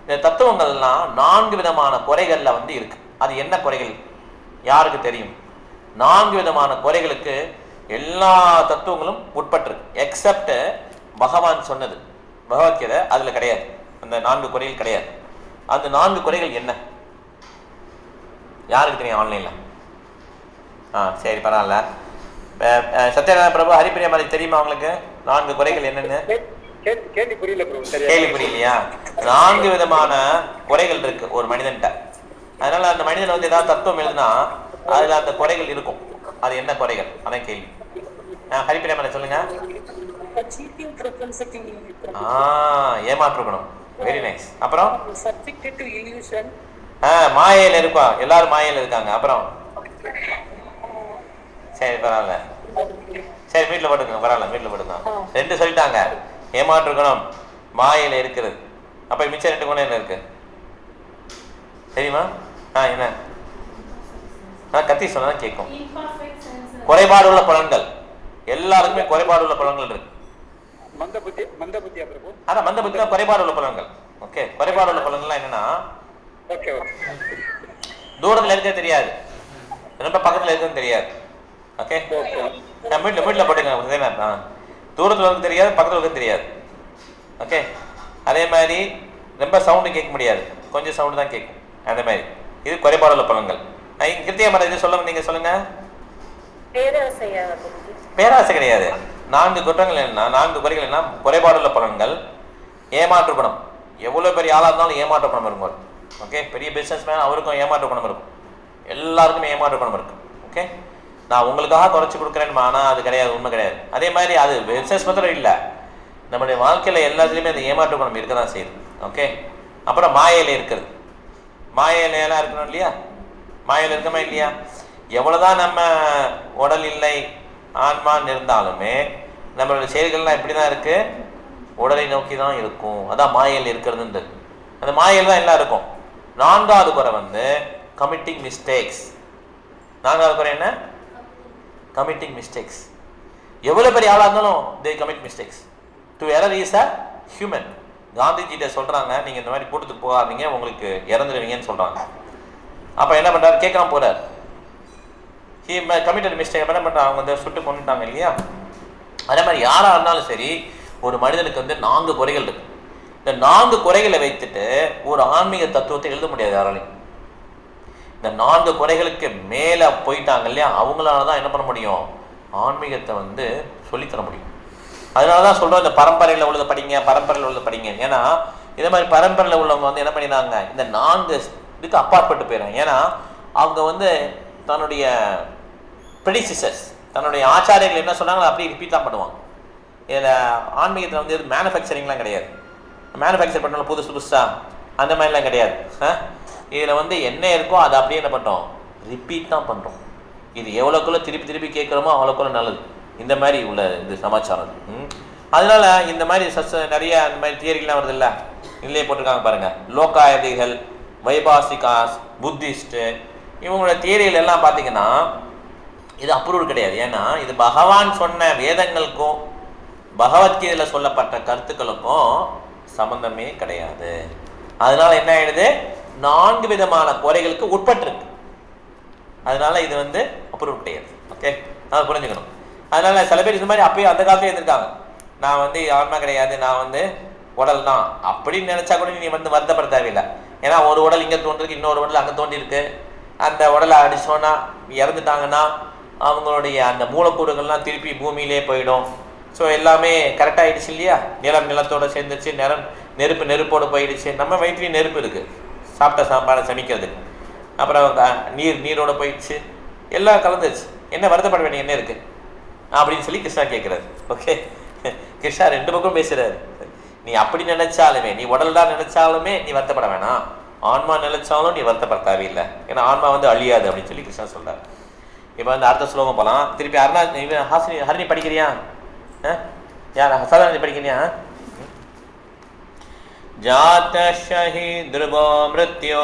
Speaker 1: இந்த தத்துவங்கள்லாம் 4 விதமான குறைகளில் வந்து இருக்குது. அது என்ன குறைகள் யாருக்கு தெரியும்? 4 விதமான குறைகளுக்கு எல்லா தத்துவங்களும் உட்பட்டிருக்கு. எக்ஸப்ட் பகவான் சொன்னது பகவத்கீதை அதில் கிடையாது. அந்த 4 குறைகள் கிடையாது. அந்த 4 குறைகள் என்ன யாருக்கு தெரியும்? ஆன்லைனில் சரி பரவாயில்ல. சத்யநாராயண பிரபு, ஹரிப்பிரியா மாதிரி தெரியுமா உங்களுக்கு 4 குறைகள் என்னென்னு?
Speaker 2: கேள்வி புரியல ப்ரோ.
Speaker 1: கேள்வி புரியலையா? 4 விதமான குறைகள் இருக்கு ஒரு மனிதன்கிட்ட. அதனால அந்த மனிதன் வந்து ஏதாவது தத்துவம் எழுதுனா அதுல அந்த குறைகள் இருக்கும். அது என்ன குறைகள்? அதான் கேள்வி. ஹரிப்பிரியா மாதிரி சொல்லுங்க. ஏமாற்று குணம். Very nice. அப்புறம் மாயையில் இருக்கா? எல்லாரும் மாயையில் இருக்காங்க. அப்புறம் சரி பரவாயில்ல. சரி வீட்டில் போட்டுங்க. பரவாயில்ல வீட்டில் போட்டுங்க. 2 சொல்லிட்டாங்க. ஏமாற்று குணம் மாயையில் இருக்கிறது. அப்போ மிச்சம் 2 குணம் என்ன இருக்கு தெரியுமா? என்ன கத்தி சொன்னதான் கேட்கும். குறைபாடு உள்ள பலன்கள். எல்லாருக்குமே குறைபாடு உள்ள பலன்கள் இருக்கு. அதான் மந்த புத்தி தான் குறைபாடு உள்ள பலன்கள். ஓகே, குறைபாடு உள்ள பலன்கள்லாம் என்னன்னா தூரத்தில் இருக்க தெரியாது, ரொம்ப பக்கத்தில் இருக்குன்னு தெரியாது. ஓகே, வீட்டில் போட்டுங்க. தூரத்தில் இருக்க தெரியாது, பக்கத்தில் இருக்க தெரியாது. ஓகே, அதே மாதிரி ரொம்ப சவுண்டு கேட்க முடியாது, கொஞ்சம் சவுண்டு தான் கேட்கும். அந்த மாதிரி இது குறைபாடு உள்ள பலன்கள். கிருத்தியா மரம் இது சொல்ல நீங்க சொல்லுங்க. பேராசை கிடையாது. 4 குற்றங்கள் என்ன? 4 குறைகள் என்ன? குறைபாடு உள்ள பலன்கள், ஏமாற்று குணம். எவ்வளோ பெரிய ஆளாக இருந்தாலும் ஏமாற்று குணம் இருக்கும். ஓகே, பெரிய பிஸ்னஸ் மேன் அவருக்கும் ஏமாற்று குணம் இருக்கும். எல்லாருக்குமே ஏமாற்று குணம் இருக்கு. ஓகே, நான் உங்களுக்காக குறைச்சி கொடுக்குறேன்னு, ஆனால் அது கிடையாது, உண்மை கிடையாது. அதே மாதிரி அது பிஸ்னஸ் மாத்திரம் இல்லை, நம்மளுடைய வாழ்க்கையில் எல்லாத்துலேயுமே அந்த ஏமாற்று குணம் இருக்க தான் செய்யுது. ஓகே, அப்புறம் மாயையில் இருக்கிறது. மாயையிலாம் இருக்கணும் இல்லையா? மாயையில் இருக்கமா இல்லையா? எவ்வளோதான் நம்ம உடல் இல்லை ஆன்மான்னு இருந்தாலுமே நம்மளுடைய செயல்கள்லாம் எப்படி தான் இருக்குது? உடலை நோக்கி தான் இருக்கும். அதான் மாயையில் இருக்கிறதுன்றது. அந்த மாயையில் தான் எல்லாம் இருக்கும். 4வது குறை வந்து கமிட்டிங் மிஸ்டேக்ஸ். 4வது குறை என்ன? Committing mistakes. எவ்வளோ பெரிய ஆளாக இருந்தாலும் they commit mistakes. To error is a human. காந்திஜிட்ட சொல்கிறாங்க, நீங்கள் இந்த மாதிரி கூட்டத்துக்கு போகாதீங்க, உங்களுக்கு இறந்துடுவீங்கன்னு சொல்கிறாங்க. அப்போ என்ன பண்ணுறாரு? கேட்காம போகிறார். கமிட்டட் மிஸ்டேக் என்ன பண்ணுறாங்க? அவங்க வந்து சுட்டு கொண்டுட்டாங்க இல்லையா? அதே மாதிரி யாராக இருந்தாலும் சரி, ஒரு மனிதனுக்கு வந்து 4 குறைகள் இருக்கு. இந்த 4 குறைகளை வைத்துட்டு ஒரு ஆன்மீக தத்துவத்தை எழுத முடியாது யாராலையும். இந்த 4 குறைகளுக்கு மேலே போயிட்டாங்க இல்லையா, அவங்களால தான் என்ன பண்ண முடியும்? ஆன்மீகத்தை வந்து சொல்லித்தர முடியும். அதனால தான் சொல்கிறோம், இந்த பரம்பரையில் உள்ளதை படிங்க, பரம்பரையில் உள்ளதை படிங்க. ஏன்னா இதே மாதிரி பரம்பரையில் உள்ளவங்க வந்து என்ன பண்ணிடுறாங்க? இந்த 4 இதுக்கு அப்பாற்பட்டு போயிடுறாங்க. ஏன்னா அவங்க வந்து தன்னுடைய ப்ரெடிசிசர்ஸ், தன்னுடைய ஆச்சாரியர்கள் என்ன சொன்னாங்களோ அப்படியே ரிப்பீட் தான் பண்ணுவாங்க. இதில் ஆன்மீகத்தில் வந்து மேனுஃபேக்சரிங்லாம் கிடையாது. மேனுஃபேக்சர் பண்ணாலும் புதுசு புதுசாக அந்த மாதிரிலாம் கிடையாது. இதில் வந்து என்ன இருக்கோ அதை அப்படியே என்ன பண்ணுறோம்? ரிப்பீட் தான் பண்ணுறோம். இது எவ்வளோக்குள்ள திருப்பி திருப்பி கேட்குறோமோ அவ்வளோக்குள்ள நல்லது. இந்த மாதிரி உள்ள இது சமாச்சாரம். அதனால இந்த மாதிரி நிறைய அந்த மாதிரி தியரிகள்லாம் வருது இல்லை, இல்லையே போட்டிருக்காங்க பாருங்கள். லோகாயதிகள், வைபாசிகாஸ், புத்திஸ்ட்டு, இவங்களோட தியரிகள் எல்லாம் பார்த்தீங்கன்னா இது அப்ரூவ் கிடையாது. ஏன்னா இது பகவான் சொன்ன வேதங்களுக்கும் பகவத்கீதையில் சொல்லப்பட்ட கருத்துக்களுக்கும் சம்பந்தமே கிடையாது. அதனால என்ன ஆயிடுது? 4 விதமான குறைகளுக்கு உட்பட்டிருக்கு. அதனால இது வந்து அப்ரூவ் கிடையாது. ஓகே, நான் புரிஞ்சுக்கணும். அதனால சில பேர் இந்த மாதிரி அப்பயே அந்த காலத்துல இருந்திருக்காங்க, நான் வந்து ஆன்மா கிடையாது, நான் வந்து உடல் தான் அப்படின்னு நினைச்சா கூட நீ வந்து வருத்தப்பட தேவையில்லை. ஏன்னா ஒரு உடல் இங்கே தோன்றிருக்கு, இன்னொரு உடல் அங்கே தோன்றிருக்கு. அந்த உடலை அடிச்சோன்னா இறந்துட்டாங்கன்னா அவங்களுடைய அந்த மூலக்கூறுகள்லாம் திருப்பி பூமியிலே போயிடும். ஸோ எல்லாமே கரெக்டாகிடுச்சு இல்லையா? நிலம் நிலத்தோடு சேர்ந்துச்சு, நெருப்பு நெருப்போடு போயிடுச்சு. நம்ம வயிற்றுலையும் நெருப்பு இருக்குது, சாப்பிட்ட சாப்பாடை சமைக்கிறதுக்கு. அப்புறம் நீரோடு போயிடுச்சு, எல்லாம் கலந்துச்சு. என்ன வருத்தப்பட வேண்டிய என்ன இருக்குது அப்படின்னு சொல்லி கிருஷ்ணா கேட்குறாரு. ஓகே, கிருஷ்ணா 2 பக்கம் பேசுகிறாரு. நீ அப்படி நினைச்சாலுமே, நீ உடல் தான் நினைச்சாலுமே நீ வருத்தப்பட வேணாம், ஆன்மா நினைச்சாலும் நீ வருத்தப்பட தேவையில்லை. ஏன்னா ஆன்மா வந்து அழியாது அப்படின்னு சொல்லி கிருஷ்ணா சொல்கிறார். இப்போ வந்து அடுத்த ஸ்லோகம் போகலாம். திருப்பி ஹரிணி படிக்கிறியா? யார் ஹசாரணி படிக்கிறியா? ஜாதஷஹி த்ருவோ மிருத்யோ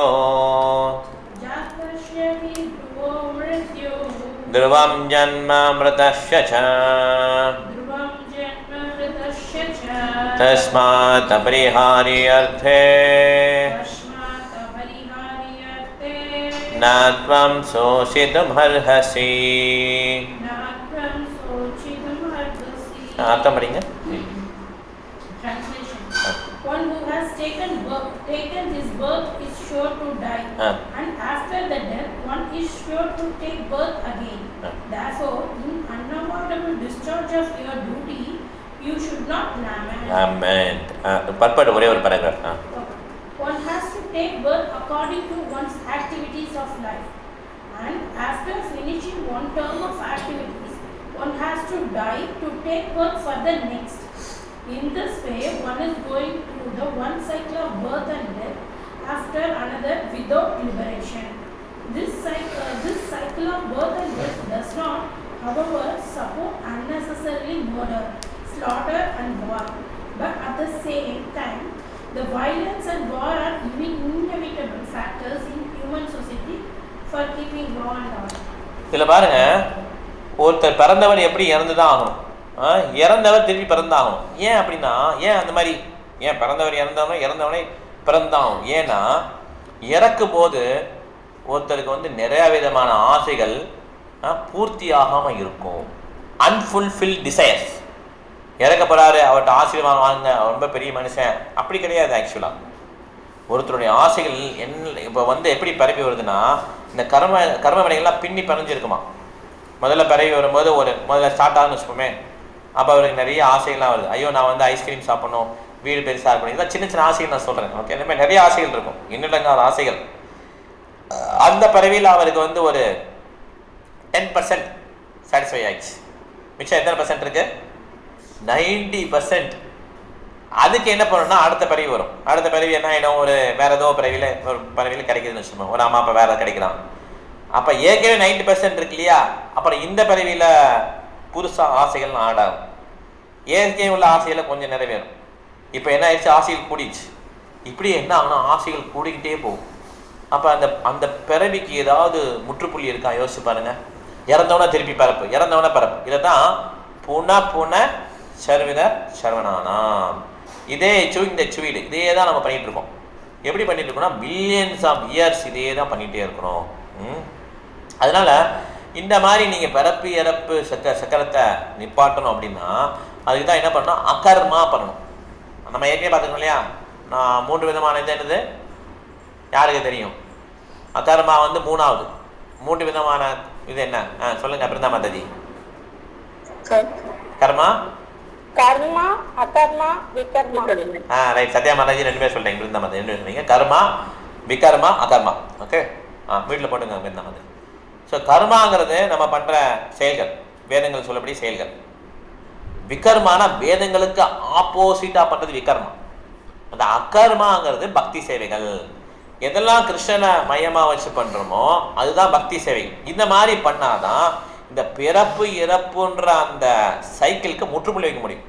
Speaker 1: ध्रुवं जन्म मृतस्य च तस्मात् अपरिहार्यर्थे न त्वं शोषितुमर्हसि. अर्थம் படிங்க.
Speaker 4: One who has taken his birth is sure to die, and after the death, one is sure to take birth again. Therefore, in unavoidable discharge of your duty, you should not lament.
Speaker 1: Amen. பற்பட் ஒரே ஒரு paragraph.
Speaker 4: One has to take birth according to one's activities of life, and after finishing one term of activities, one has to die to take birth for the next. In this way, one is going through the one cycle of birth and death after another without liberation. This cycle of birth and death does not, however, support unnecessarily murder, slaughter and war. But at the same time, the violence and war are inevitable factors in human society for keeping law and order.
Speaker 1: இதில் பாருங்க, ஒருத்தர் பிறந்தவர் எப்படி இறந்துதான் ஆகணும், இறந்தவர் திருப்பி பிறந்தாகணும். ஏன் அப்படின்னா, ஏன் அந்த மாதிரி, ஏன் பிறந்தவர் இறந்தவனே பிறந்தாகும்? ஏன்னா இறக்கும் போது ஒருத்தருக்கு வந்து நிறைய விதமான ஆசைகள் பூர்த்தியாகாமல் இருக்கும். Unfulfil desires. இறக்க போகிறாரு, அவர்கிட்ட ஆசீர்வாதம் வாங்க, அவர் ரொம்ப பெரிய மனுஷன், அப்படி கிடையாது. ஆக்சுவலாக ஒருத்தருடைய ஆசைகள் இப்போ வந்து எப்படி பரப்பி வருதுன்னா, இந்த கர்ம வினைகள்லாம் பின்னி பறிஞ்சிருக்குமா. முதல்ல பரவி வரும்போது முதல்ல ஸ்டார்ட் ஆகுன்னு வச்சுப்போமே, அப்போ அவருக்கு நிறைய ஆசைகள்லாம் வருது. ஐயோ, நான் வந்து ஐஸ்கிரீம் சாப்பிடணும், வீடு பெருசாக இருக்கணும், இதெல்லாம் சின்ன சின்ன ஆசைகள் நான் சொல்கிறேன். ஓகே, இந்த மாதிரி நிறைய ஆசைகள் இருக்கும், இன்னிடங்காத ஆசைகள். அந்த பறவையில் அவருக்கு வந்து ஒரு 10% சாட்டிஸ்ஃபை ஆயிடுச்சு. மிச்சம் எத்தனை பர்சன்ட் இருக்குது? 90%. அதுக்கு என்ன பண்ணணும்னா, அடுத்த பறவை வரும். அடுத்த பறவை என்ன ஆகிடும், ஒரு வேறு ஏதோ ஒரு பறவையில் கிடைக்குதுன்னு வச்சுக்கோங்க. ஒரு அம்மா அப்பா வேறு கிடைக்கிறான். அப்போ ஏற்கனவே 90% இருக்கு இல்லையா, அப்புறம் இந்த பறவையில் புதுசாக ஆசைகள் ஆடாகும். ஏற்கனவே உள்ள ஆசைகளை கொஞ்சம் நிறைவேறும். இப்போ என்ன ஆயிடுச்சு, ஆசைகள் கூடிடுச்சு. இப்படி என்ன ஆகுனா, ஆசைகள் கூடிக்கிட்டே போகும். அப்போ அந்த பிறவிக்கு ஏதாவது முற்றுப்புள்ளி இருக்கா யோசிச்சு பாருங்க. இறந்தவன திருப்பி பரப்பு, இறந்தவன பரப்பு. இதை தான் புன சர்வித சர்வனானாம். இதே இந்த சுவீடு இதே தான் நம்ம பண்ணிட்டு இருக்கோம். எப்படி பண்ணிட்டு இருக்கோம்னா, பில்லியன்ஸ் ஆஃப் இயர்ஸ் இதே தான் பண்ணிகிட்டே இருக்கிறோம். அதனால இந்த மாதிரி நீங்கள் பிறப்பு இறப்பு சக்கரத்தை நிப்பாட்டணும் அப்படின்னா, அதுக்கு தான் என்ன பண்ணணும், அகர்மா பண்ணணும். நம்ம ஏற்கனவே பார்த்துக்கணும் இல்லையா, நான் 3 விதமான இது என்னது யாருக்கு தெரியும்? அகர்மா வந்து 3வது. 3 விதமான இது என்ன சொல்லுங்க பிருந்தா மாதாஜி. கர்மா,
Speaker 3: கர்மா, அகர்மா, விகர்மா.
Speaker 1: ரைட். சத்யா மாதாஜி 2 பேர் சொல்றீங்க, பிருந்தா மாதாஜி 2 பேர் சொன்னீங்க. கர்மா, விகர்மா, அகர்மா. ஓகே, வீட்டில் போட்டுங்க பிருந்தா மாதாஜி. ஸோ கர்மாங்கிறது நம்ம பண்ணுற செயல்கள், வேதங்கள் சொல்லப்படி செயல்கள். விகர்மான வேதங்களுக்கு ஆப்போசிட்டாக பண்ணுறது விகர்மா. அந்த அகர்மாங்கிறது பக்தி சேவைகள். எதெல்லாம் கிருஷ்ணனை மையமாக வச்சு பண்ணுறோமோ அதுதான் பக்தி சேவை. இந்த மாதிரி பண்ணாதான் இந்த பிறப்பு இறப்புன்ற அந்த சைக்கிளுக்கு முற்றுப்புள்ளி வைக்க முடியும்.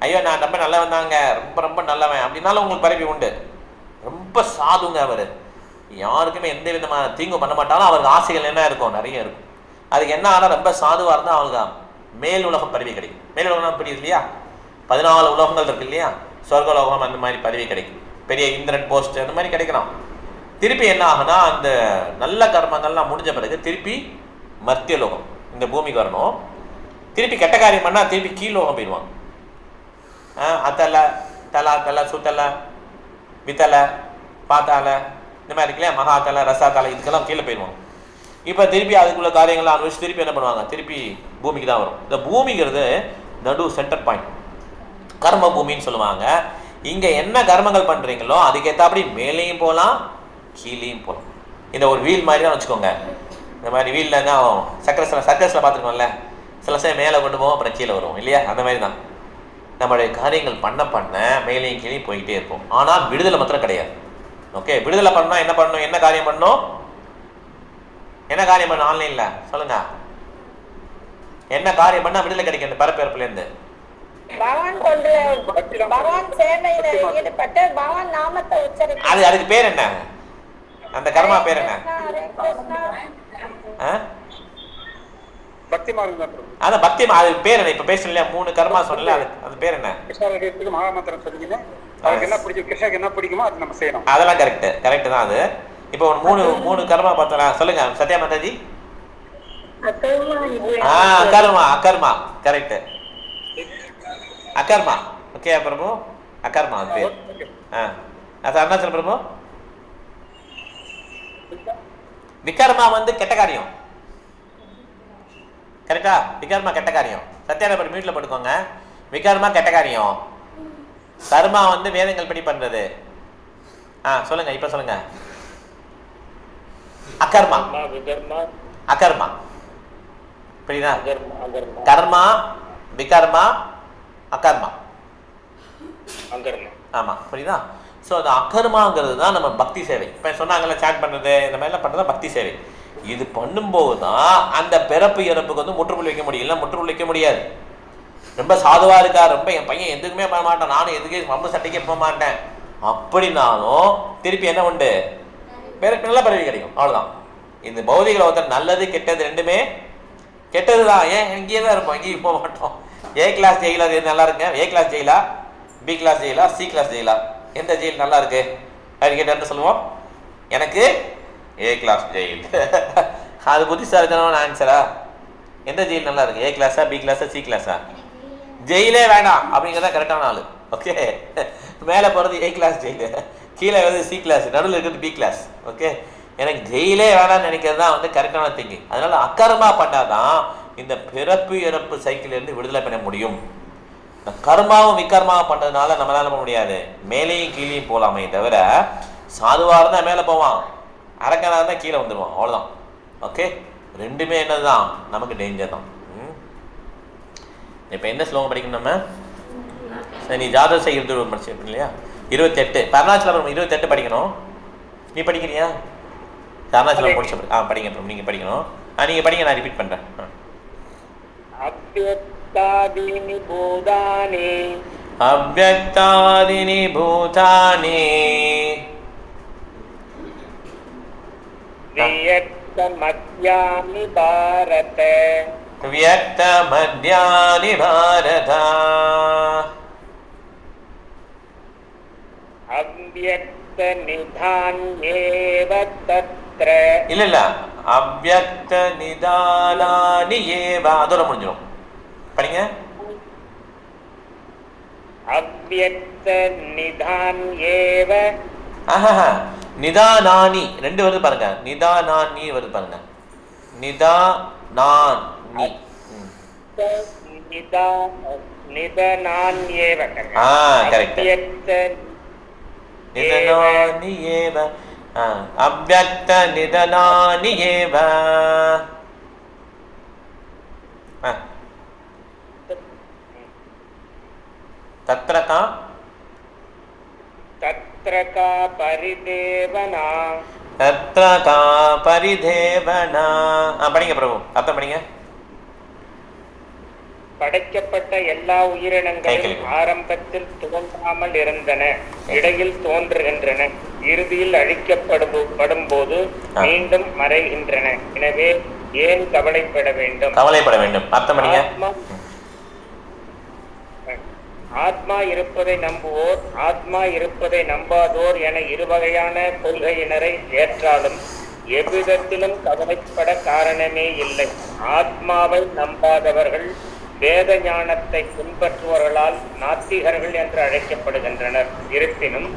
Speaker 1: ஐயோ, நான் ரொம்ப நல்லவன் தாங்க, ரொம்ப ரொம்ப நல்லவன் அப்படின்னாலும் உங்களுக்கு பரப்பி உண்டு. ரொம்ப சாதுங்க அவர், யாருக்குமே எந்த விதமான தீங்கு பண்ண மாட்டாலும் அவருக்கு ஆசைகள் என்ன இருக்கும், நிறைய இருக்கும். அதுக்கு என்ன ஆனால் ரொம்ப சாதுவாக இருந்தால் அவங்களுக்கு மேல் உலகம் பதவி கிடைக்கும். மேல் உலகம் புரியுது இல்லையா, 14 உலகங்கள் இருக்கு இல்லையா, சொர்க்கலோகம் அந்த மாதிரி பதவி கிடைக்கும். பெரிய இந்திரன் போஸ்ட் அந்த மாதிரி கிடைக்கலாம். திருப்பி என்ன ஆகுனா, அந்த நல்ல கர்மங்கள்லாம் முடிஞ்ச பிறகு திருப்பி மர்த்தியலோகம் இந்த பூமிக்கு வரணும். திருப்பி கெட்ட காரியம் பண்ணால் திருப்பி கீழோகம் போயிடுவான். அத்தலை தலா தலை சுத்தலை வித்தலை பாத்தாலை இந்த மாதிரி இருக்கு இல்லையா, மகாத்தலை ரசாத்தலை, இதுக்கெல்லாம் கீழே போயிடுவாங்க. இப்போ திருப்பி அதுக்குள்ள காரியங்கள்லாம் அனுபவிச்சு திருப்பி என்ன பண்ணுவாங்க, திருப்பி பூமிக்கு தான் வரும். இந்த பூமிங்கிறது நடு சென்டர் பாயிண்ட், கர்ம பூமின்னு சொல்லுவாங்க. இங்கே என்ன கர்மங்கள் பண்ணுறீங்களோ அதுக்கேற்றபடி மேலேயும் போகலாம் கீழேயும் போகலாம். இந்த ஒரு வீல் மாதிரி தான் வச்சுக்கோங்க. இந்த மாதிரி வீலில் தான் சர்க்கஸில் பார்த்துருக்கோம்ல, சில சமயம் மேலே கொண்டு போவோம் அப்புறம் கீழே வருவோம் இல்லையா, அந்த மாதிரி தான் நம்மளுடைய காரியங்கள் பண்ண மேலேயும் கீழேயும் போய்கிட்டே இருக்கும். ஆனால் விடுதலை மாத்திரம் கிடையாது. ஓகே, விடுதலை பண்ணால் என்ன பண்ணணும், என்ன காரியம் பண்ணணும், என்ன காரியம் பண்ணணும் ஆன்லைனில் சொல்லுங்க, என்ன காரியம் பண்ணால் விடுதலை கிடைக்கும் இந்த பரப்பிறப்புலேருந்து?
Speaker 3: பகவான் சேவையில ஈடுபட்டு பகவான் நாமத்தை உச்சரிக்க.
Speaker 1: அதுக்கு பேர் என்ன, அந்த கர்மா பேர் என்ன?
Speaker 2: பக்தி மார்க்கம் தான் பிரபு.
Speaker 1: அதான் பக்தி அது பேர் என்ன? இப்போ பேசல இல்லையா 3 கர்மா சொன்னல, அது பேர் என்ன?
Speaker 2: கிருஷ்ணருக்கு மகாமந்திரம் சொல்லிக்கின்னு அவருக்கு என்ன பிடிக்கும், கிருஷ்ணருக்கு என்ன பிடிக்குமோ அது நம்ம செய்யணும்.
Speaker 1: அதெல்லாம் கரெக்ட் தான் அது. இப்போ ஒரு 3 கர்மா பார்த்தோம். சொல்லுங்க சத்யா மாதாஜி. அகர்மா கரெக்ட். அகர்மா ஓகே பிரபு, அகர்மா அது பேர். அது அருணாச்சல பிரபு. விகர்மா வந்து கெட்ட காரியம், கரெக்டா? விகர்மா கெட்ட காரியம். சத்யானபர் மியூட்ல போட்டுக்கோங்க. விகர்மா கெட்ட காரியம், கர்மா வந்து வேதங்கள் படி பண்றது. சொல்லுங்க இப்ப சொல்லுங்க. அகர்மா அகர்மா புரியுதா? கர்மா விகர்மா அகர்மா. ஆமா புரியுதா? ஸோ அந்த அகர்மாங்கிறது தான் நம்ம பக்தி சேவை. இப்போ சொன்னாங்கல்ல சாட் பண்ணுறது இந்த மாதிரிலாம் பண்ணுறது பக்தி சேவை. இது பண்ணும்போது தான் அந்த பிறப்பு இறப்புக்கு வந்து முற்றுப்புள்ளி வைக்க முடியும். இல்லை முற்றுப்புள்ளி வைக்க முடியாது. ரொம்ப சாதுவாக இருக்கா, ரொம்ப என் பையன் எதுக்குமே பண்ண மாட்டான், நானும் எதுக்கே ரொம்ப சட்டைக்கே போக மாட்டேன் அப்படின்னாலும் திருப்பி என்ன உண்டு? பிறப்பு நல்ல பிறவி கிடைக்கும். அவ்வளோதான். இந்த பௌதிக லோகத்தில் நல்லது கெட்டது ரெண்டுமே கெட்டது தான். ஏன் இங்கேயே தான் இருப்போம், இங்கேயும் போக மாட்டோம். ஏ கிளாஸ் ஜெயிலா அது நல்லா இருக்குங்க. ஏ கிளாஸ் ஜெயிலா, பி கிளாஸ் ஜெயிலா, சி கிளாஸ் ஜெயிலா, எந்த ஜெயில் நல்லா இருக்கு அப்படின்னு கேட்டு சொல்லுவோம். எனக்கு ஏ கிளாஸ் ஜெயில். அது புத்திசாலித்தனமான ஆன்சரா? எந்த ஜெயில் நல்லா இருக்கு? ஏ கிளாஸா, பி கிளாஸா, சி கிளாஸா? ஜெயிலே வேணாம் அப்படிங்கிறதா கரெக்டான ஆளு. ஓகே, மேலே போகிறது ஏ கிளாஸ் ஜெயிலு, கீழே வந்து சி கிளாஸ், நடுவில் இருக்கிறது பி கிளாஸ். ஓகே, எனக்கு ஜெயிலே வேணாம்னு நினைக்கிறது தான் வந்து கரெக்டான திங்கிங். அதனால அக்கர்மா பண்ணாதான் இந்த பிறப்பு இறப்பு சைக்கிளிலிருந்து விடுதலை பெற முடியும். இந்த கர்மாவும் விகர்மாவும் பண்ணுறதுனால நம்மளால பண்ண முடியாது. மேலேயும் கீழேயும் போகலாமே தவிர, சாதுவாக இருந்தால் மேலே போவான், அரக்கனாக இருந்தால் கீழே வந்துடுவான். அவ்வளோதான். ஓகே, ரெண்டுமே என்னதுதான், நமக்கு டேஞ்சர் தான். இப்போ என்ன ஸ்லோகம் படிக்கணும் நம்ம? சரி, நீ ஜாதக செய்கிறது படிச்சு இல்லையா? 28 அருணாச்சலம் 28 படிக்கணும். நீ படிக்கிறியா? அருணாச்சலம் படிச்ச படிக்கணும். நீங்கள் படிக்கணும். நீங்கள் படிங்க, நான் ரிப்பீட் பண்ணுறேன்.
Speaker 5: அவ்யக்தாதீனி பூதானி
Speaker 1: அவ்யக்தாதீனி பூதானி
Speaker 5: வியக்தமத்யானி பாரத
Speaker 1: வியக்தமத்யானி பாரத
Speaker 5: அவ்யக்த நிதான்யேவ தத்ர.
Speaker 1: இல்ல அவ்யக்த நிதானானி ஏவ, அதோட முடிஞ்சிடும். படிங்க.
Speaker 5: அவ்யக்த நிதான்யேவ.
Speaker 1: நிதானானி 2 வருது பாருங்க. நிதானானி வருது பாருங்க. நிதானானி
Speaker 5: நிதானான்யேவ.
Speaker 1: கரெக்ட். நிதனானி ஏவ, அவ்யக்த நிதனானி ஏவ. தத்ர கா
Speaker 5: பரிதேவனா.
Speaker 1: தத்ர கா பரிதேவனா. படிங்க பிரபு, அர்த்தம் படிங்க.
Speaker 5: படைக்கப்பட்ட எல்லா உயிரினங்களும் ஆரம்பத்தில் தோன்றாமல் இருந்தன, இடையில் தோன்றுகின்றன, இறுதியில் அழிக்கப்படும் போது மீண்டும் மறைகின்றன. எனவே ஏன் கவலைப்பட வேண்டும்?
Speaker 1: கவலைப்பட வேண்டும். அர்த்தம் படிங்க.
Speaker 5: ஆத்மா இருப்பதை நம்புவோர், ஆத்மா இருப்பதை நம்பாதோர் என இருவகையான கொள்கையினரை ஏற்றாலும் எவ்விதத்திலும் கவலைப்பட காரணமே இல்லை. ஆத்மாவை நம்பாதவர்கள் வேத ஞானத்தை பின்பற்றுவர்களால் நாத்திகர்கள் என்று அழைக்கப்படுகின்றனர். இருப்பினும்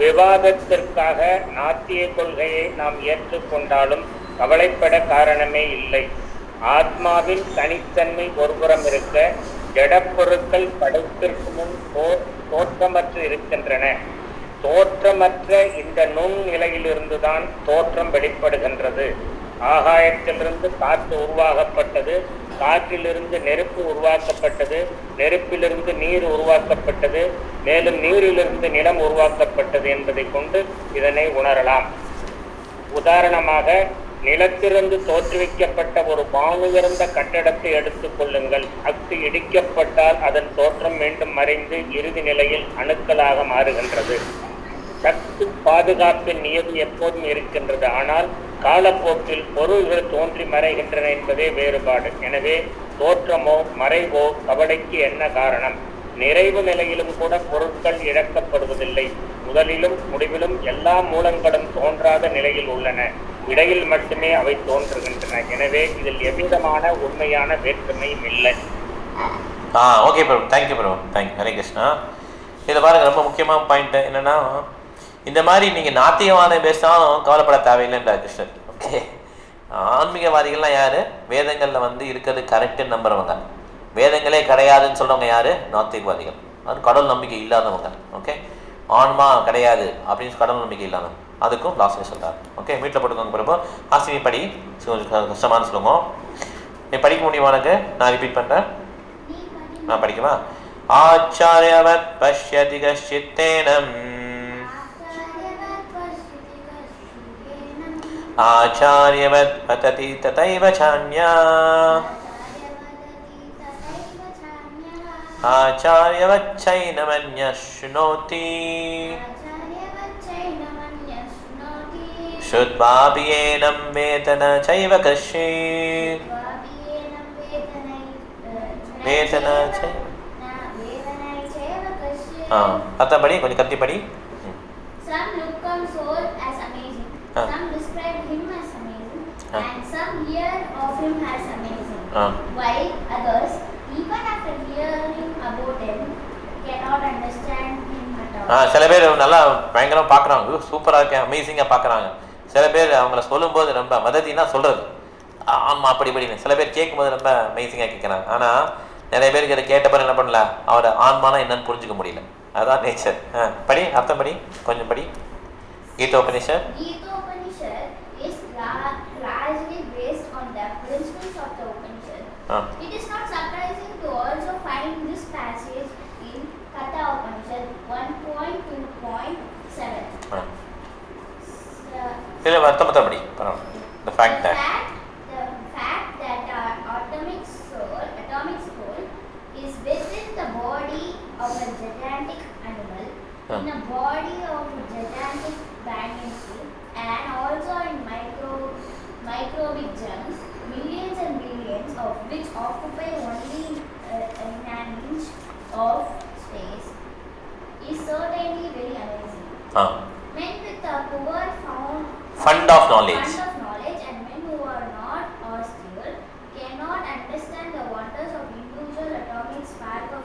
Speaker 5: விவாதத்திற்காக நாத்திய கொள்கையை நாம் ஏற்றுக்கொண்டாலும் கவலைப்பட காரணமே இல்லை. ஆத்மாவின் தனித்தன்மை ஒருபுறம் இருக்க, ஜடப்பொருட்கள் படைப்பிற்கு முன் தோற்றமற்று இருக்கின்றன. தோற்றமற்ற இந்த நுண் நிலையிலிருந்துதான் தோற்றம் வெளிப்படுகின்றது. ஆகாயத்திலிருந்து காற்று உருவாக்கப்பட்டது, காற்றிலிருந்து நெருப்பு உருவாக்கப்பட்டது, நெருப்பிலிருந்து நீர் உருவாக்கப்பட்டது, மேலும் நீரிலிருந்து நிலம் உருவாக்கப்பட்டது என்பதை கொண்டு இதனை உணரலாம். உதாரணமாக, நிலத்திலிருந்து தோற்றுவிக்கப்பட்ட ஒரு வானுயர்ந்த கட்டடத்தை எடுத்துக் கொள்ளுங்கள். அங்கு இடிக்கப்பட்டால் அதன் தோற்றம் மீண்டும் மறைந்து இறுதி நிலையில் அணுக்களாக மாறுகின்றது. சக்தி பாதுகாப்பின் நியதி எப்போதும் இருக்கின்றது. ஆனால் காலப்போக்கில் பொருள்கள் தோன்றி மறைகின்றன என்பதே வேறுபாடு. எனவே தோற்றமோ மறைவோ கவலைக்கு என்ன காரணம்? நிறைவு நிலையிலும் கூட பொருட்கள் இழக்கப்படுவதில்லை. முதலிலும் முடிவிலும் எல்லா மூலங்களும் தோன்றாத நிலையில் உள்ளன. இடையில் மட்டுமே அவை தோன்றுகின்றன. எனவே இதில் எவ்விதமான உண்மையான வேற்றுமையும் இல்லை.
Speaker 1: Okay bro, thank you bro, thank you. Hare Krishna. இதில் பாருங்கள், ரொம்ப முக்கியமான பாயிண்ட் என்னென்னா, இந்த மாதிரி நீங்கள் நாத்திகவாதம் பேசினாலும் கவலைப்பட தேவையில்லைன்றார் கிருஷ்ணர். ஓகே, ஆன்மீகவாதிகள்லாம் யார்? வேதங்களில் வந்து இருக்கிறது கரெக்டுன்னு நம்புறவங்க. வேதங்களே கிடையாதுன்னு சொல்கிறவங்க யார்? நாத்திகவாதிகள். அது கடவுள் நம்பிக்கை இல்லாதவங்க. ஓகே, ஆன்மா கிடையாது அப்படின்னு கடவுள் நம்பிக்கை இல்லாதவங்க. அதுக்கும் லாஸ்ட் சொல்கிறார். ஓகே, வீட்டில் போட்டுக்கோங்க. பிறகு ஆசிரியர் படி, கஷ்டமான சொல்லுவோம். நீ படிக்க முடியுமா? எனக்கு நான் ரிப்பீட் பண்ணுறேன், நான் படிக்குமா? ஆச்சாரியவத் பஷ்யதி கஷ்சித்தேனம் ஆச்சாரியவத் பததி ததைவ சான்யா ஆச்சாரியவத் சைனமன்ய ஸ்ருணோதி ஸ்ருத்வாபியேனம் வேதன சைவ கஷ்யேத் வேதன சைவ. அத்தபடி கொஞ்சம் கத்தி படி.
Speaker 6: Some look on soul as amazing. Some describe him as amazing. And some hear of him as amazing. While others, even after hearing about him, cannot understand him at all.
Speaker 1: சில பேர் நல்லா பயங்கரமாக பார்க்குறாங்க, சூப்பராக இருக்கேன், அமேசிங்காக பார்க்குறாங்க. சில பேர் அவங்கள சொல்லும்போது ரொம்ப மதத்தினா சொல்கிறது ஆமாம் அப்படி இப்படின்னு. சில பேர் கேட்கும்போது ரொம்ப அமேசிங்காக கேட்குறாங்க. ஆனால் நிறைய பேருக்கு இதை கேட்ட பிறகு என்ன பண்ணல, அவரோட ஆன்மானா என்னன்னு புரிஞ்சுக்க முடியல. அதான் நேச்சர். படி, அர்த்தம் படி, கொஞ்சம் படி. Gitopanishad.
Speaker 6: Gita-Upanishad is largely based on the principles of the Upanishad. It is not surprising to also find this passage in Katha-Upanishad 1.2.7.
Speaker 1: இதில் அர்த்தம் படி பரவாயில்ல. The fact that
Speaker 6: our atomic soul is within the body of a gigantic animal, in a body of a gigantic magnitude, and also in microbic germs, millions and billions of which occupy only in an inch of space, is certainly very amazing. Men with a poor fund of knowledge and men who are not austere cannot understand the wonders of individual atomic spark of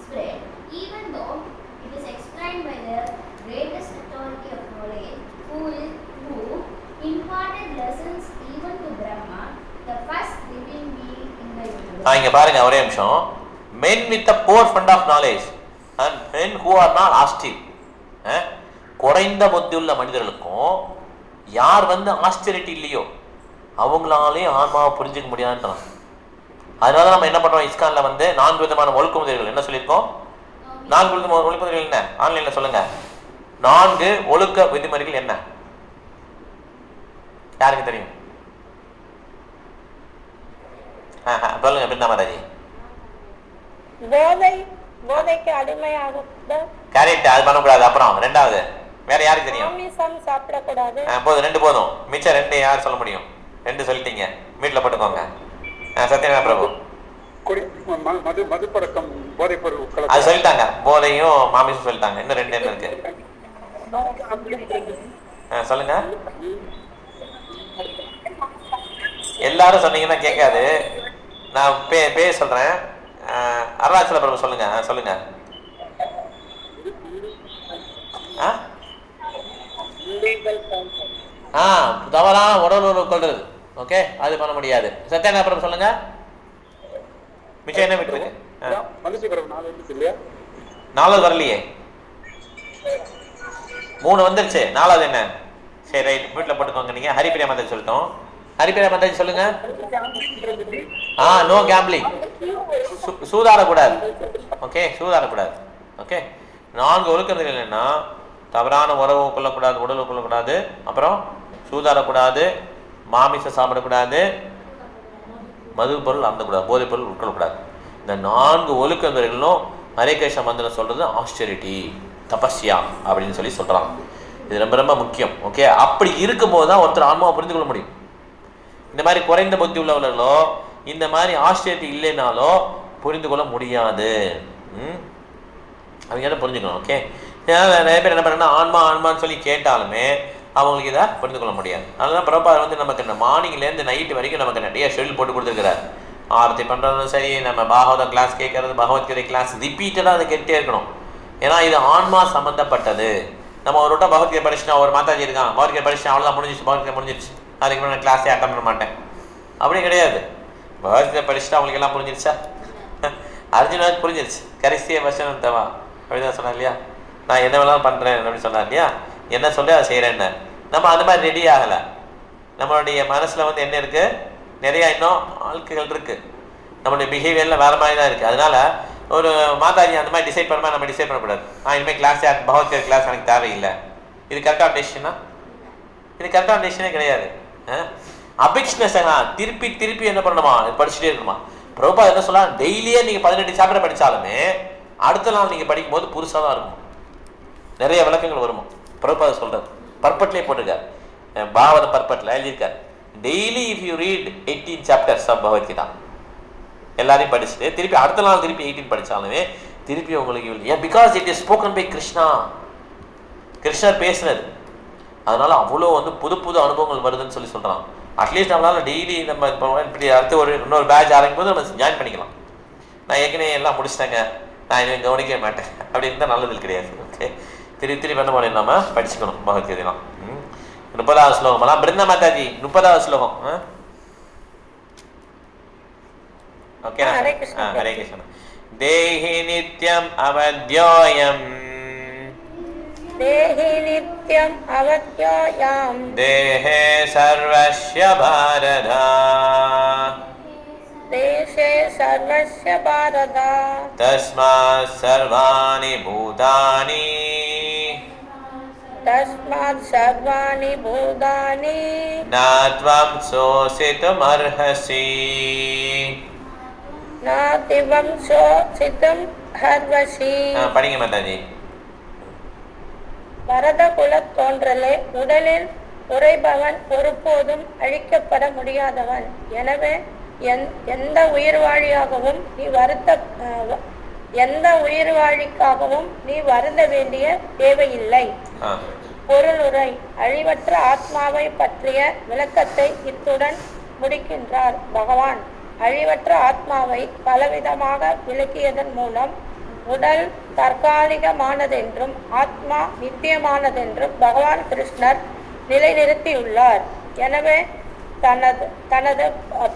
Speaker 6: spirit, even though it is explained by the greatest authority of knowledge, who imparted lessons even to Brahma, the first living being in the universe.
Speaker 1: இங்க பாருங்க ஒரே நிமிஷம். Men with a poor fund of knowledge and men who are not austere. குறைந்த புத்தி உள்ள மனிதர்களுக்கும் யார் வந்து ஆஸ்டெரிட்டி இல்லையோ அவங்களாலேயும் ஆன்மாவை புரிஞ்சுக்க முடியாதுன்றான். அதனால நம்ம என்ன பண்ணுறோம், இஸ்கானில் வந்து 4 விதமான ஒழுக்க முறைகள் என்ன சொல்லியிருக்கோம்? 4 விதமான ஒழுக்க முறைகள் என்ன? ஆன்லைனில் சொல்லுங்க. 4 ஒழுக்க விதிமுறைகள் என்ன? யாருக்கு தெரியும்? சொல்லுங்க பின்னாமராஜி.
Speaker 3: போதைக்கு அடிமையாகுது.
Speaker 1: கரெக்ட், அது பண்ணக்கூடாது. அப்புறம் 2வது வேற யாருக்கு தெரியும்?
Speaker 3: மாமிசம் சாப்பிடக்கூடாது.
Speaker 1: போதும், 2 போதும். மிச்சம் 2 யார் சொல்ல முடியும்? 2 சொல்லிட்டீங்க, வீட்டில் போட்டுக்கோங்க. சத்யநாராயண பிரபு
Speaker 2: மது பழக்கம், போதை பொருள்
Speaker 1: அது சொல்லிட்டாங்க. போதையும் மாமிசம் சொல்லிட்டாங்க. இன்னும் 2 என்ன இருக்கு? சொல்லுங்க. எல்லாரும் சொன்னீங்கன்னா கேட்காது. நான் பேர் சொல்றேன். அருணாச்சல பிரபு சொல்லுங்க. சொல்லுங்க. தவறான உடல் உறவு கொள்றது. ஓகே, அது பண்ண முடியாது. சத்யநாராயண பிரபு சொல்லுங்க. மிச்சம் என்ன விட்டு இருக்கு? 4 வரலையே. 3 வந்துருச்சு. 4வது என்ன? சரி, ரைட், வீட்டில் போட்டுக்கோங்க. நீங்க ஹரிபிரியா மந்திரம் சொல்லிட்டோம். ஹரிபிரியா மந்திரம் சொல்லுங்க. No gambling. சூதாடக்கூடாது. ஓகே, சூதாடக்கூடாது. ஓகே, 4 ஒழுக்கங்கள் என்னன்னா, தவறான உறவு கொள்ளக்கூடாது, உடல் கொள்ளக்கூடாது, அப்புறம் சூதாடக்கூடாது, மாமிசம் சாப்பிடக்கூடாது, மது பொருள் அந்தக்கூடாது, போதைப் பொருள் உட்கொள்ளக்கூடாது. இந்த 4 ஒழுக்கங்களும் ஹரே கிருஷ்ண மந்திரம் சொல்றது ஆஸ்டெரிட்டி, தபஸ்யா அப்படின்னு சொல்லி சொல்றாங்க. இது ரொம்ப ரொம்ப முக்கியம். ஓகே, அப்படி இருக்கும்போது தான் ஒருத்தர் ஆன்மாவை புரிந்து கொள்ள முடியும். இந்த மாதிரி குறைந்த புத்தி உள்ளவர்களோ இந்த மாதிரி ஆச்சரியத்தை இல்லைனாலோ புரிந்து கொள்ள முடியாது. அவங்க புரிஞ்சுக்கணும். ஓகே, நிறைய பேர் என்ன பண்ணுறேன்னா ஆன்மா ஆன்மான்னு சொல்லி கேட்டாலுமே அவங்களுக்கு இதை புரிந்து கொள்ள முடியாது. அதனால பிரபாகர் வந்து நமக்கு இந்த மார்னிங்லேருந்து நைட்டு வரைக்கும் நமக்கு நிறைய ஷெடியூல் போட்டு கொடுத்துருக்கிறார். ஆரத்தி பண்ணுறதும் சரி, நம்ம பாகவதம் கிளாஸ் கேட்கறது, பகவத்கீதை கிளாஸ் ரிப்பீட்டடாக அதை கேட்டே இருக்கணும். ஏன்னா இது ஆன்மா சம்மந்தப்பட்டது. நம்ம ஒரு விட்டா பகவத்கீதை படிச்சுட்டா, ஒரு மாதாஜி இருக்கான் பகவத்கீதை படிச்சுட்டா அவ்வளோதான் முடிஞ்சிச்சு, பகவத்கீதை முடிஞ்சிருச்சு, அதுக்கு மேலே நான் கிளாஸே அட்டன் பண்ண மாட்டேன் அப்படி கிடையாது. பகவத்கீதை படிச்சுட்டா அவங்களுக்கு எல்லாம் புரிஞ்சிருச்சா? அர்ஜுனாவுக்கு புரிஞ்சிருச்சு. கரிசிய வசனம் தவா அப்படிதான் சொன்னா இல்லையா, நான் என்ன வேணாலும் பண்ணுறேன் அப்படின்னு சொன்னா இல்லையா, என்ன சொல்லி அதை செய்கிறேன்னு. நம்ம அந்த மாதிரி ரெடி ஆகலை. நம்மளுடைய மனசில் வந்து என்ன இருக்குது, நிறையா இன்னும் ஆட்கள் இருக்குது, நம்மளுடைய பிஹேவியரில் வேறு மாதிரி தான் இருக்குது. அதனால ஒரு மாதாஜி அந்த மாதிரி டிசைட் பண்ணால் நம்ம டிசைட் பண்ணக்கூடாது. இனிமேல் கிளாஸ் பகவத்கீதை கிளாஸ் எனக்கு தேவையில்லை. இது கரெக்டான டெசிஷனா? இது கரெக்டான டெசிஷனே கிடையாது. அபிக்ஷ்னஸா திருப்பி திருப்பி என்ன பண்ணணுமா, படிச்சுட்டே இருக்கணுமா. பிரபா என்ன சொல்லலாம், டெய்லியே நீங்கள் 18 சாப்டர் படித்தாலுமே அடுத்த நாள் நீங்கள் படிக்கும்போது புதுசாக தான் இருக்கும், நிறைய விளக்கங்கள் வருமா. பிரபா சொல்கிறது பர்பட்லேயே போட்டிருக்கார், பாவத பர்பட்டில் எழுதியிருக்கார். Daily if you read 18 chapters of Bhagavad Gita எல்லாரையும் படிச்சுட்டு திருப்பி அடுத்த நாள் திருப்பி 18 படித்தாலுமே திருப்பி உங்களுக்கு ஏன், because it is spoken by Krishna, கிருஷ்ணர் பேசுனது. அதனால அவ்வளோ வந்து புது புது அனுபவங்கள் வருதுன்னு சொல்லி சொல்கிறான். அட்லீஸ்ட் நம்மளால் டெய்லி நம்ம இப்போ இப்படி அடுத்து இன்னொரு பேட்ச் ஆரம்பிக்கும் போது நம்ம ஜாயின் பண்ணிக்கலாம். நான் ஏற்கனவே எல்லாம் முடிச்சிட்டேங்க, நான் இனிமேல் கவனிக்கவே மாட்டேன் அப்படின்னு தான் நல்லது கிடையாது. ஓகே, திருப்பி திருப்பி என்ன பண்ணி நம்ம படிச்சுக்கணும் பகவத்கீதைலாம். 30வது ஸ்லோகமெல்லாம் பிருந்தா மாதாஜி 30வது ஸ்லோகம். ஓகே, ஹரே கிருஷ்ணா. தேஹி நித்யம் அவத்யோயம்
Speaker 3: தேஹி நித்யம் அவத்யோயம்
Speaker 1: தேஹே சர்வஸ்ய பாரதா
Speaker 3: தேசே சர்வஸ்ய பாரதா
Speaker 1: தஸ்மாத் சர்வாணி பூதானி
Speaker 3: தஸ்மாத் சர்வாணி பூதானி
Speaker 1: நாத்வம் சோசித்தும் அர்ஹசி
Speaker 3: நாதிவம் சோசித்தும் ஹர்வசி.
Speaker 1: படிங்க மாதாஜி.
Speaker 3: பரத குலத் தோன்றலே உடலில் உறைபவன் ஒருபோதும் அழிக்கப்பட முடியாதவன். எனவே எந்த உயிர்வாழியாகவும் நீ வருந்த வேண்டிய தேவையில்லை. பொருளுரை அழிவற்ற ஆத்மாவை பற்றிய விளக்கத்தை இத்துடன் முடிக்கின்றார் பகவான். அழிவற்ற ஆத்மாவை பலவிதமாக விளக்கியதன் மூலம் உடல் தற்காலிகமானதென்றும் ஆத்மா நித்தியமானதென்றும் பகவான் கிருஷ்ணர் நிலைநிறுத்தியுள்ளார். எனவே தனது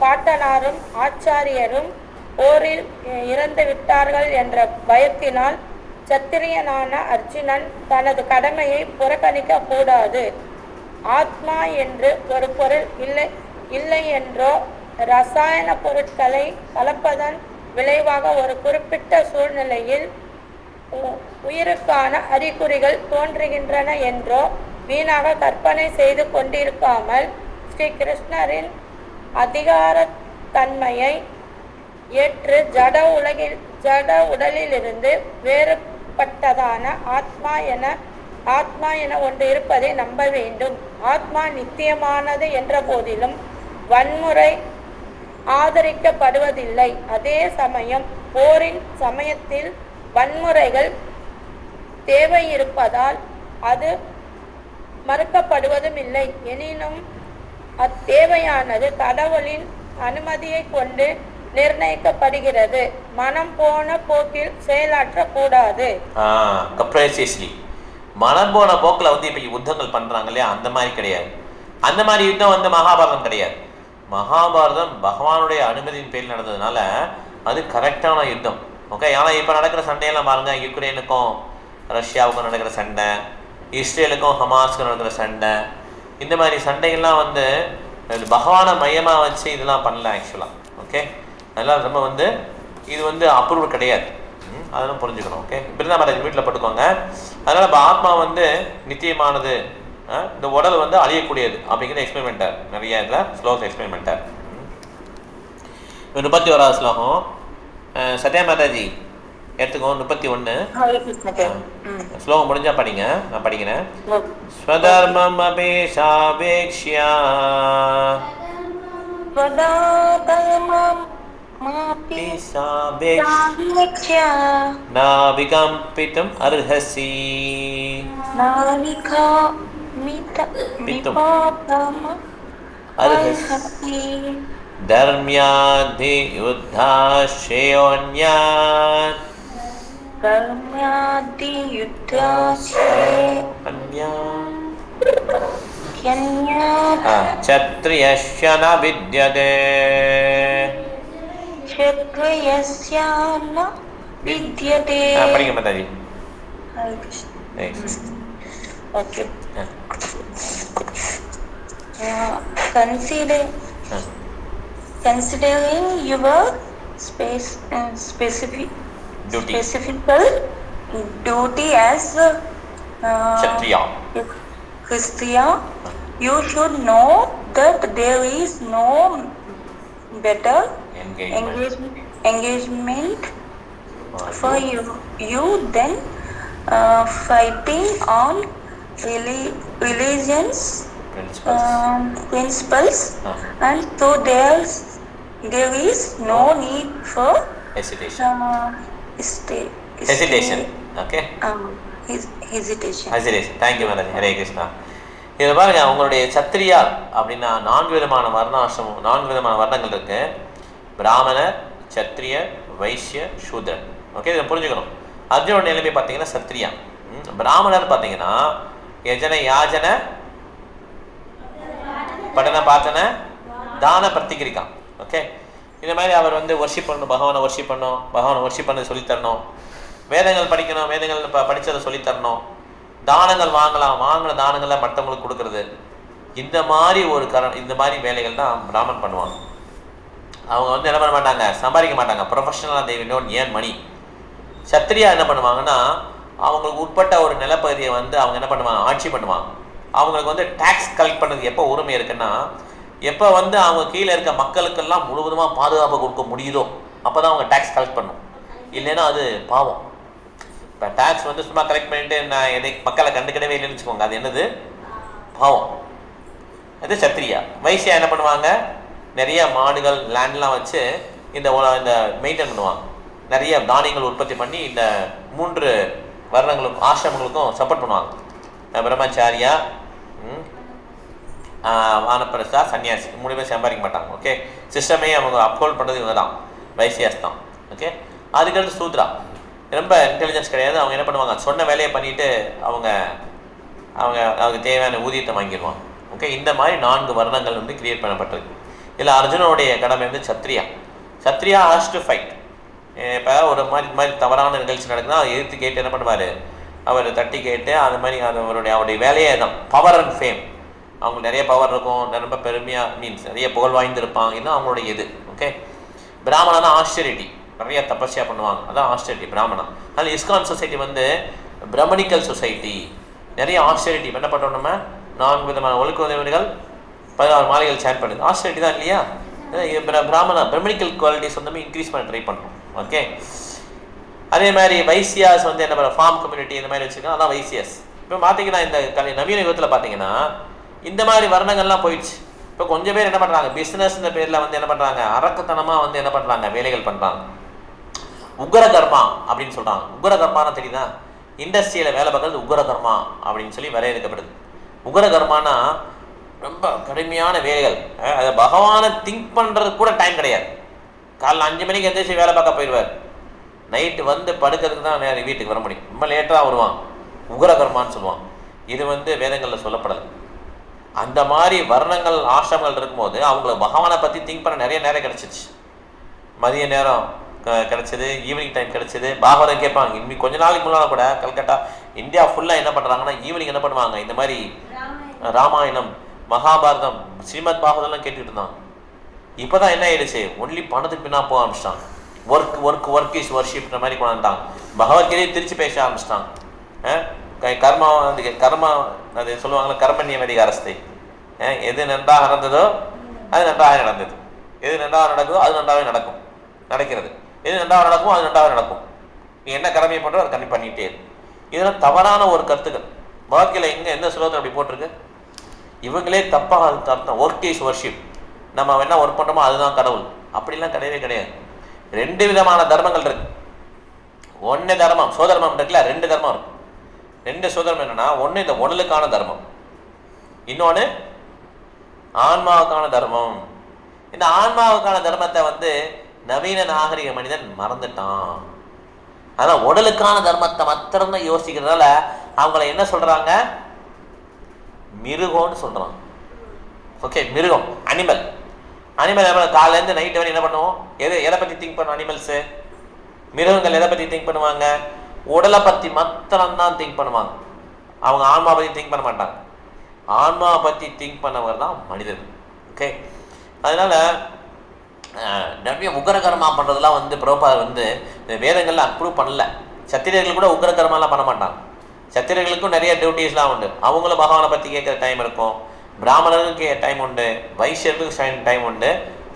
Speaker 3: பாட்டனாரும் ஆச்சாரியரும் போரில் இறந்து விட்டார்கள் என்ற பயத்தினால் சத்திரியனான அர்ஜுனன் தனது கடமையை புறக்கணிக்க கூடாது. ஆத்மா என்று ஒரு பொருள் இல்லை என்றோ ரசாயன பொருட்களை கலப்பதன் விளைவாக ஒரு குறிப்பிட்ட சூழ்நிலையில் உயிருக்கான அறிகுறிகள் தோன்றுகின்றன என்றோ வீணாக கற்பனை செய்து கொண்டிருக்காமல் ஸ்ரீ கிருஷ்ணரின் அதிகார தன்மையை ஏற்று ஜட உடலிலிருந்து வேறுபட்டதான ஆத்மா என ஒன்று இருப்பதை நம்ப வேண்டும். ஆத்மா நித்தியமானது என்ற போதிலும் வன்முறை ஆதரிக்கப்படுவதில்லை. அதே சமயம் போரின் சமயத்தில் வன்முறைகள் தேவையிருப்பதால் அது மறுக்கப்படுவதும் இல்லை. எனினும் அத்தேவையானது கடவுளின் அனுமதியை கொண்டு நிர்ணயிக்கப்படுகிறது. மனம் போன போக்கில் செயலாற்றக்கூடாது.
Speaker 1: மனம் போன போக்கில் வந்து இப்போ யுத்தங்கள் பண்றாங்க இல்லையா, அந்த மாதிரி கிடையாது. அந்த மாதிரி யுத்தம் வந்து மகாபாரதம் கிடையாது. மகாபாரதம் பகவானுடைய அனுமதியின் பேரில் நடந்ததுனால அது கரெக்டான யுத்தம். ஓகே, ஏன்னா இப்போ நடக்கிற சண்டையெல்லாம் பாருங்க, யுக்ரைனுக்கும் ரஷ்யாவுக்கும் நடக்கிற சண்டை, இஸ்ரேலுக்கும் ஹமாஸுக்கும் நடக்கிற சண்டை, இந்த மாதிரி சண்டைகள்லாம் வந்து பகவானை மையமாக வச்சு இதெல்லாம் பண்ணல ஆக்சுவலாக. ஓகே, அதெல்லாம் நம்ம வந்து இது வந்து அப்ரூவல் கிடையாது, அதெல்லாம் புரிஞ்சுக்கணும். ஓகே, பிருந்தா மாதாஜி வீட்டில் பட்டுக்கோங்க. அதனால் இப்போ ஆத்மா வந்து நித்தியமானது, இந்த உடல் வந்து அழியக்கூடியது அப்படிங்கிறது எக்ஸ்பெரிமெண்டர் நிறைய இதில் ஸ்லோகத்தை எக்ஸ்பெரிமெண்டர். 31வது ஸ்லோகம். சத்யா மாதாஜி எடுத்துக்கோ. 31
Speaker 3: ஹரே கிருஷ்ண ஜெய்.
Speaker 1: ஸ்லோகம் முடிஞ்சா படிங்க, நான் படிக்கிறேன். ஸ்வதர்மம் அபேஷாவேக்ஷ்யா நாவிகம்பிதும் அர்ஹசி அர்ஹசி தர்ம்யாதி யுத்தாஸ்ரேயோன்யாத் க்ஷத்ரியஸ்ய ந வித்யதே படிங்க Mataji.
Speaker 3: Okay. Considering your specific duty as Kshatriya, you should know that there is no better engagement for you than fighting on religion's principles, and so there is no need for hesitation.
Speaker 1: Okay.
Speaker 3: Hesitation.
Speaker 1: Thank you Madaji. Hare Krishna. இதில் பாருங்க, அவங்களுடைய சத்திரியா அப்படின்னா 4 விதமான வர்ணாசிரமம், 4 விதமான வர்ணங்கள் இருக்கு. பிராமணர், சத்திரிய, Vaishya, சூத்ரன். Okay, இதை புரிஞ்சுக்கணும். அர்ஜுனோட நிலைமை பார்த்தீங்கன்னா சத்திரியா. பிராமணர் பார்த்தீங்கன்னா யஜன யாஜன படன பாத்தன தான பிரத்திகிரிக்கான். ஓகே, இந்த மாதிரி அவர் வந்து வர்ஷிப் பண்ணணும், பகவானை வர்ஷிப் பண்ணணும், பகவானை வர்ஷிப் பண்ண சொல்லித்தரணும், வேதங்கள் படிக்கணும், வேதங்கள் படித்ததை சொல்லித்தரணும், தானங்கள் வாங்கலாம், வாங்கின தானங்களை மற்றவங்களுக்கு கொடுக்கறது, இந்த மாதிரி ஒரு இந்த மாதிரி வேலைகள் தான் பிராமன் பண்ணுவாங்க. அவங்க வந்து என்ன பண்ண மாட்டாங்க, சம்பாதிக்க மாட்டாங்க, ப்ரொஃபஷனலாக they don't earn money. Kshatriya என்ன பண்ணுவாங்கன்னா அவங்களுக்கு உட்பட்ட ஒரு நிலப்பகுதியை வந்து அவங்க என்ன பண்ணுவாங்க, ஆட்சி பண்ணுவாங்க. அவங்களுக்கு வந்து டேக்ஸ் கலெக்ட் பண்ணுறது எப்போ உரிமை இருக்குன்னா, எப்போ வந்து அவங்க கீழே இருக்க மக்களுக்கெல்லாம் முழுவதுமாக பாதுகாப்பு கொடுக்க முடியுதோ அப்போ தான் அவங்க டேக்ஸ் கலெக்ட் பண்ணணும். இல்லைன்னா அது பாவம். இப்போ டேக்ஸ் வந்து சும்மா கலெக்ட் பண்ணிட்டு நான் எதை மக்களை கண்டுக்கிடவே இல்லைன்னு வச்சுக்கோங்க, அது என்னது, பாவம். அது சத்திரியா. வைசியா என்ன பண்ணுவாங்க, நிறைய மாடுகள் லேண்ட்லாம் வச்சு இந்த மெயின்டைன் பண்ணுவாங்க, நிறைய தானியங்கள் உற்பத்தி பண்ணி இந்த 3 வர்ணங்களுக்கும் ஆசிரமங்களுக்கும் சப்போர்ட் பண்ணுவாங்க. பிரம்மச்சாரியா, வானப்பிரஸ்தா, சன்னியாசி 3 பேர் சம்பாதிக்க மாட்டாங்க. ஓகே, சிஸ்டமே அவங்க அப்ஹோல்ட் பண்ணுறது இவங்க தான், வைசியாஸ் தான். ஓகே, அதுக்கடுத்து சூத்ரா, ரொம்ப இன்டெலிஜென்ஸ் கிடையாது. அவங்க என்ன பண்ணுவாங்க, சொன்ன வேலையை பண்ணிவிட்டு அவங்க தேவையான ஊதியத்தை வாங்கிடுவாங்க. ஓகே, இந்த மாதிரி 4 வர்ணங்கள் வந்து கிரியேட் பண்ணப்பட்டிருக்கு. இதில் அர்ஜுனனுடைய கடமை வந்து Kshatriya. Kshatriya has to fight. இப்போ ஒரு மாதிரி தவறான நிகழ்ச்சி நடக்குதுன்னா அதை எதிர்த்து கேட்டு என்ன பண்ணுவார், அவர் தட்டி கேட்டு அது மாதிரி அவருடைய வேலையே தான் பவர் அண்ட் ஃபேம். அவங்களுக்கு நிறைய பவர் இருக்கும், ரொம்ப பெருமையாக மீன்ஸ் நிறைய புகழ் வாய்ந்திருப்பாங்க, இதுதான் அவங்களுடைய இது. ஓகே, பிராமணனா ஆஸ்டெரிட்டி, நிறைய தபஸ்யா பண்ணுவாங்க, அதான் ஆஸ்டெரிட்டி பிராமணா. அதனால் இஸ்கான் சொசைட்டி வந்து பிரமணிக்கல் சொசைட்டி, நிறைய ஆஸ்டெரிட்டி என்ன பண்ணுறோம், நம்ம 4 விதமான ஒழுக்க உதவிகள் 16 மாலைகள் சேன் பண்ணுது, ஆஸ்டெரிட்டி தான் இல்லையா. பிராமணா பிரமணிக்கல் குவாலிட்டிஸ் வந்து இன்க்ரீஸ் பண்ண ட்ரை பண்ணுறோம். ஓகே, அதே மாதிரி வைசியாஸ் வந்து என்ன பண்ண, ஃபார்ம் கம்யூனிட்டி இந்த மாதிரி வச்சுருக்கோம், அதான் வைசியாஸ். இப்போ பார்த்தீங்கன்னா இந்த நவீன யுகத்தில் பார்த்தீங்கன்னா இந்த மாதிரி வர்ணங்கள்லாம் போயிடுச்சு. இப்போ கொஞ்சம் பேர் என்ன பண்ணுறாங்க, பிஸ்னஸ்ன்ற பேரில் வந்து என்ன பண்ணுறாங்க, அரக்கத்தனமாக வந்து என்ன பண்ணுறாங்க, வேலைகள் பண்ணுறாங்க. உக்ரகர்மா அப்படின்னு சொல்கிறாங்க. உக்ரகர்மானா தெரியுதா, இண்டஸ்ட்ரியில் வேலை பார்க்குறது உக்ரகர்மா அப்படின்னு சொல்லி வரையறுக்கப்படுது. உக்ரகர்மானா ரொம்ப கடுமையான வேலைகள், அதை பகவானை திங்க் பண்ணுறது கூட டைம் கிடையாது. காலைல 5 மணிக்கு எந்திரிச்சு வேலை பார்க்க போயிடுவார், நைட்டு வந்து படுக்கிறதுக்கு தான் நேரம் வீட்டுக்கு வர முடியும், ரொம்ப லேட்டாக வருவான், உக்ரகர்மான்னு சொல்லுவான். இது வந்து வேதங்களில் சொல்லப்படலை. அந்த மாதிரி வர்ணங்கள் ஆசிரமங்கள் இருக்கும்போது அவங்களுக்கு பகவானை பற்றி திங்க் பண்ண நிறைய நேரம் கிடச்சிச்சு. மதிய நேரம் கிடச்சிது, ஈவினிங் டைம் கிடச்சிது. பாகவதம் கேட்பாங்க. இன்னும் கொஞ்ச நாளைக்கு முன்னால் கூட கல்கட்டா இந்தியா ஃபுல்லாக என்ன பண்ணுறாங்கன்னா ஈவினிங் என்ன பண்ணுவாங்க, இந்த மாதிரி ராமாயணம், மகாபாரதம், ஸ்ரீமத் பாகவதம்லாம் கேட்டுக்கிட்டு இருந்தாங்க. இப்போ தான் என்ன ஆயிடுச்சு, ஒன்லி பணத்துக்கு பின்னா போக ஆரம்பிச்சிட்டாங்க. ஒர்க் இஸ் வர்ஷிப்ன்ற மாதிரி கொண்டாந்துட்டாங்க. பகவத்கீதையை திருச்சி பேச ஆரம்பிச்சிட்டாங்க. கர்மா அது சொல்லுவாங்களே, கர்மண்யம் அதிகாரஸ்தை. எது நன்றாக நடந்ததோ அது நன்றாக நடந்தது, எது நன்றாக நடக்குதோ அது நன்றாகவே நடக்கிறது, எது நன்றாக நடக்குமோ அது நன்றாக நடக்கும். நீ என்ன கடமையை பண்ணுறோ அதை கண்டிப்பாக பண்ணிகிட்டே இரு. இதெல்லாம் தவறான ஒரு கருத்துக்கள். வாழ்க்கையில் எந்த ஸ்லோகத்தில் அப்படி போட்டிருக்கு? இவங்களே தப்பாக அர்த்தம். ஒர்க் இஸ் வர்ஷிப், நம்ம என்ன ஒர்க் பண்ணுறோமோ அதுதான் கடவுள். அப்படிலாம் கிடையவே கிடையாது. 2 விதமான தர்மங்கள் இருக்கு. ஒன்று தர்மம் சோதர்மம் இருக்குல்ல, 2 தர்மம் இருக்கு. 2 சோதர்மம் என்னன்னா, ஒன்று இந்த உடலுக்கான தர்மம், இன்னொன்று ஆன்மாவுக்கான தர்மம். இந்த ஆன்மாவுக்கான தர்மத்தை நவீன நாகரிக மனிதன் மறந்துட்டான். அதான் உடலுக்கான தர்மத்தை மாத்திரம்தான் யோசிக்கிறதால அவங்கள என்ன சொல்றாங்க? மிருகம்னு சொல்றாங்க. ஓகே, மிருகம், அனிமல். காலையிலேருந்து நைட்டு வரை என்ன பண்ணுவோம்? எதை பற்றி திங்க் பண்ணுவோம்? அனிமல்ஸு, மிருகங்கள் எதை பற்றி திங்க் பண்ணுவாங்க? உடலை பற்றி மாத்திரம்தான் திங்க் பண்ணுவாங்க. அவங்க ஆன்மா பற்றி திங்க் பண்ண மாட்டாங்க. ஆன்மாவை பற்றி திங்க் பண்ணவர் தான் மனிதர்கள். ஓகே, அதனால நிறைய உக்ரகர்மா பண்ணுறதுலாம் பிரபுபாதர் இந்த வேதங்கள்லாம் அப்ரூவ் பண்ணல. சத்திரியர்கள் கூட உக்ரகர்மாலாம் பண்ண மாட்டாங்க. சத்திரியர்களுக்கும் நிறைய டியூட்டிஸ்லாம் உண்டு. அவங்களும் பகவானை பற்றி கேட்குற டைம் இருக்கும். பிராமணர்களுக்கு டைம் உண்டு, வைசியர்களுக்கு டைம் உண்டு,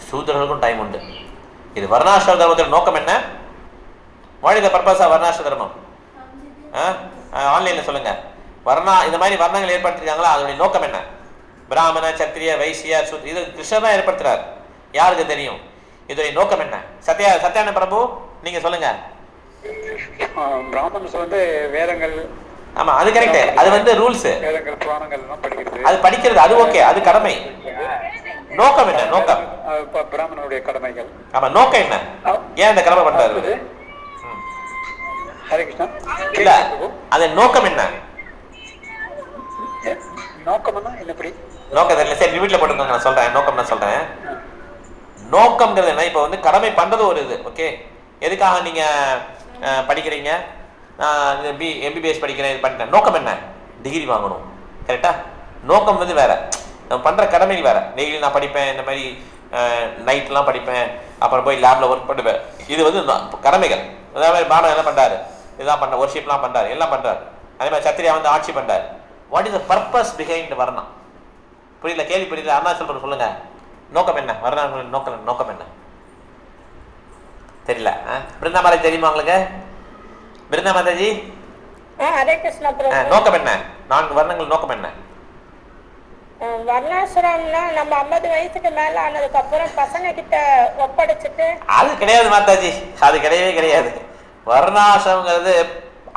Speaker 1: சூத்திரர்களுக்கும் டைம் உண்டு. இது வர்ணாசிரம தர்மத்தோட நோக்கம் என்ன? What is the purpose of varnashrama தர்மம்? ஆன்லைனில் சொல்லுங்கள். இந்த மாதிரி வர்ணங்கள் ஏற்படுத்திருக்காங்களா, அதோடைய நோக்கம் என்ன? பிராமண, சத்திரிய, வைசிய, சூத்திர, இது கிருஷ்ணர் தான் ஏற்படுத்துறாரு. யாருக்கு தெரியும் இதோடைய நோக்கம் என்ன? சத்யான பிரபு, நீங்க சொல்லுங்க.
Speaker 2: பிராமணன்ஸ் வேதங்கள்,
Speaker 1: ஆமா அது கரெக்ட். அது ரூல்ஸ்,
Speaker 2: வேதங்கள் புராணங்கள் எல்லாம் படிக்கிறது,
Speaker 1: அது படிக்கிறது, அது ஓகே, அது கடமை. நோக்கம் என்ன? நோக்கம்
Speaker 2: பிராமணனுடைய கடமைகள்.
Speaker 1: ஆமா, நோக்கம் என்ன? ஏன் இந்த கடமை பண்றாரு?
Speaker 2: ஹரே கிருஷ்ணா.
Speaker 1: இல்ல, அது நோக்கம் என்ன?
Speaker 2: நோக்கம்னா என்னப்படி? நோக்கம்
Speaker 1: தெரியல, சரி வீட்டில் போட்டுக்கோங்க, நான் சொல்றேன். நோக்கம் நான் சொல்றேன். நோக்கம்ங்கிறது என்ன? இப்போ கடமை பண்றது ஒரு இது. ஓகே, எதுக்காக நீங்க படிக்கிறீங்க? எம்பிபிஎஸ் படிக்கிறேன், இது பண்ணிட்டேன். நோக்கம் என்ன? டிகிரி வாங்கணும். கரெக்டா? நோக்கம் வேற, நம்ம பண்ற கடமைகள் வேற. டெய்லி நான் படிப்பேன், இந்த மாதிரி நைட்லாம் படிப்பேன், அப்புறம் போய் லேப்ல ஒர்க் பண்ணுவேன். இது கடமைகள். அதே மாதிரி பாடம் என்ன பண்றாரு? இதுதான் பண்ண, ஒர்ஷிப்லாம் பண்றாரு, எல்லாம் பண்றாரு. அதே மாதிரி சத்திரியா ஆட்சி பண்றாரு. What is the purpose behind Varna? புரியல, கேள்வி புரியல. அருணாச்சல் சொல்லுங்க, நோக்கம் என்ன? வர்ணா நோக்கம் என்ன தெரியல. பிருந்தா மாதாஜி தெரியுமா உங்களுக்கு? பிருந்தா மாதாஜி, நோக்கம் என்ன? 4 வர்ணங்கள் நோக்கம் என்ன?
Speaker 7: வர்ணாசிரம்னா நம்ம 50 வயசுக்கு மேல ஆனதுக்கு அப்புறம் பசங்க கிட்ட ஒப்படைச்சிட்டு. அது
Speaker 1: கிடையாது மாதாஜி, அது கிடையவே கிடையாது. வர்ணாசிரம்ங்கிறது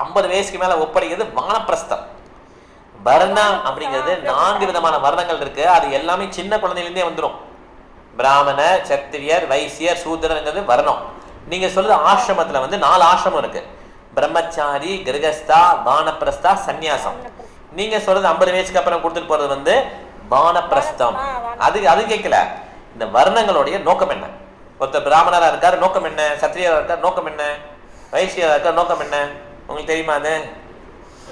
Speaker 1: 50 வயசுக்கு மேல ஒப்படைக்கிறது வானப்பிரஸ்தம். வர்ணம் அப்படிங்கிறது 4 விதமான வர்ணங்கள் இருக்கு. அது எல்லாமே சின்ன குழந்தையிலேருந்தே வந்துடும். பிராமண, சத்திரியர், வைசியர், சூத்திரங்கிறது வர்ணம். நீங்க சொல்றது ஆசிரமத்துல 4 ஆசிரமம் இருக்கு. பிரம்மச்சாரி, கிரகஸ்தா, வானப்பிரஸ்தா, சந்நியாசம். நீங்க சொல்றது 50 வயசுக்கு அப்புறம் கொடுத்துட்டு போறது வானப்பிரஸ்தம். அது கேட்கல. இந்த வர்ணங்களுடைய நோக்கம் என்ன? ஒருத்தர் பிராமணரா இருக்காரு, நோக்கம் என்ன? சத்திரியரா இருக்காரு, நோக்கம் என்ன? வைசியரா இருக்காரு, நோக்கம் என்ன? உங்களுக்கு தெரியுமா? அது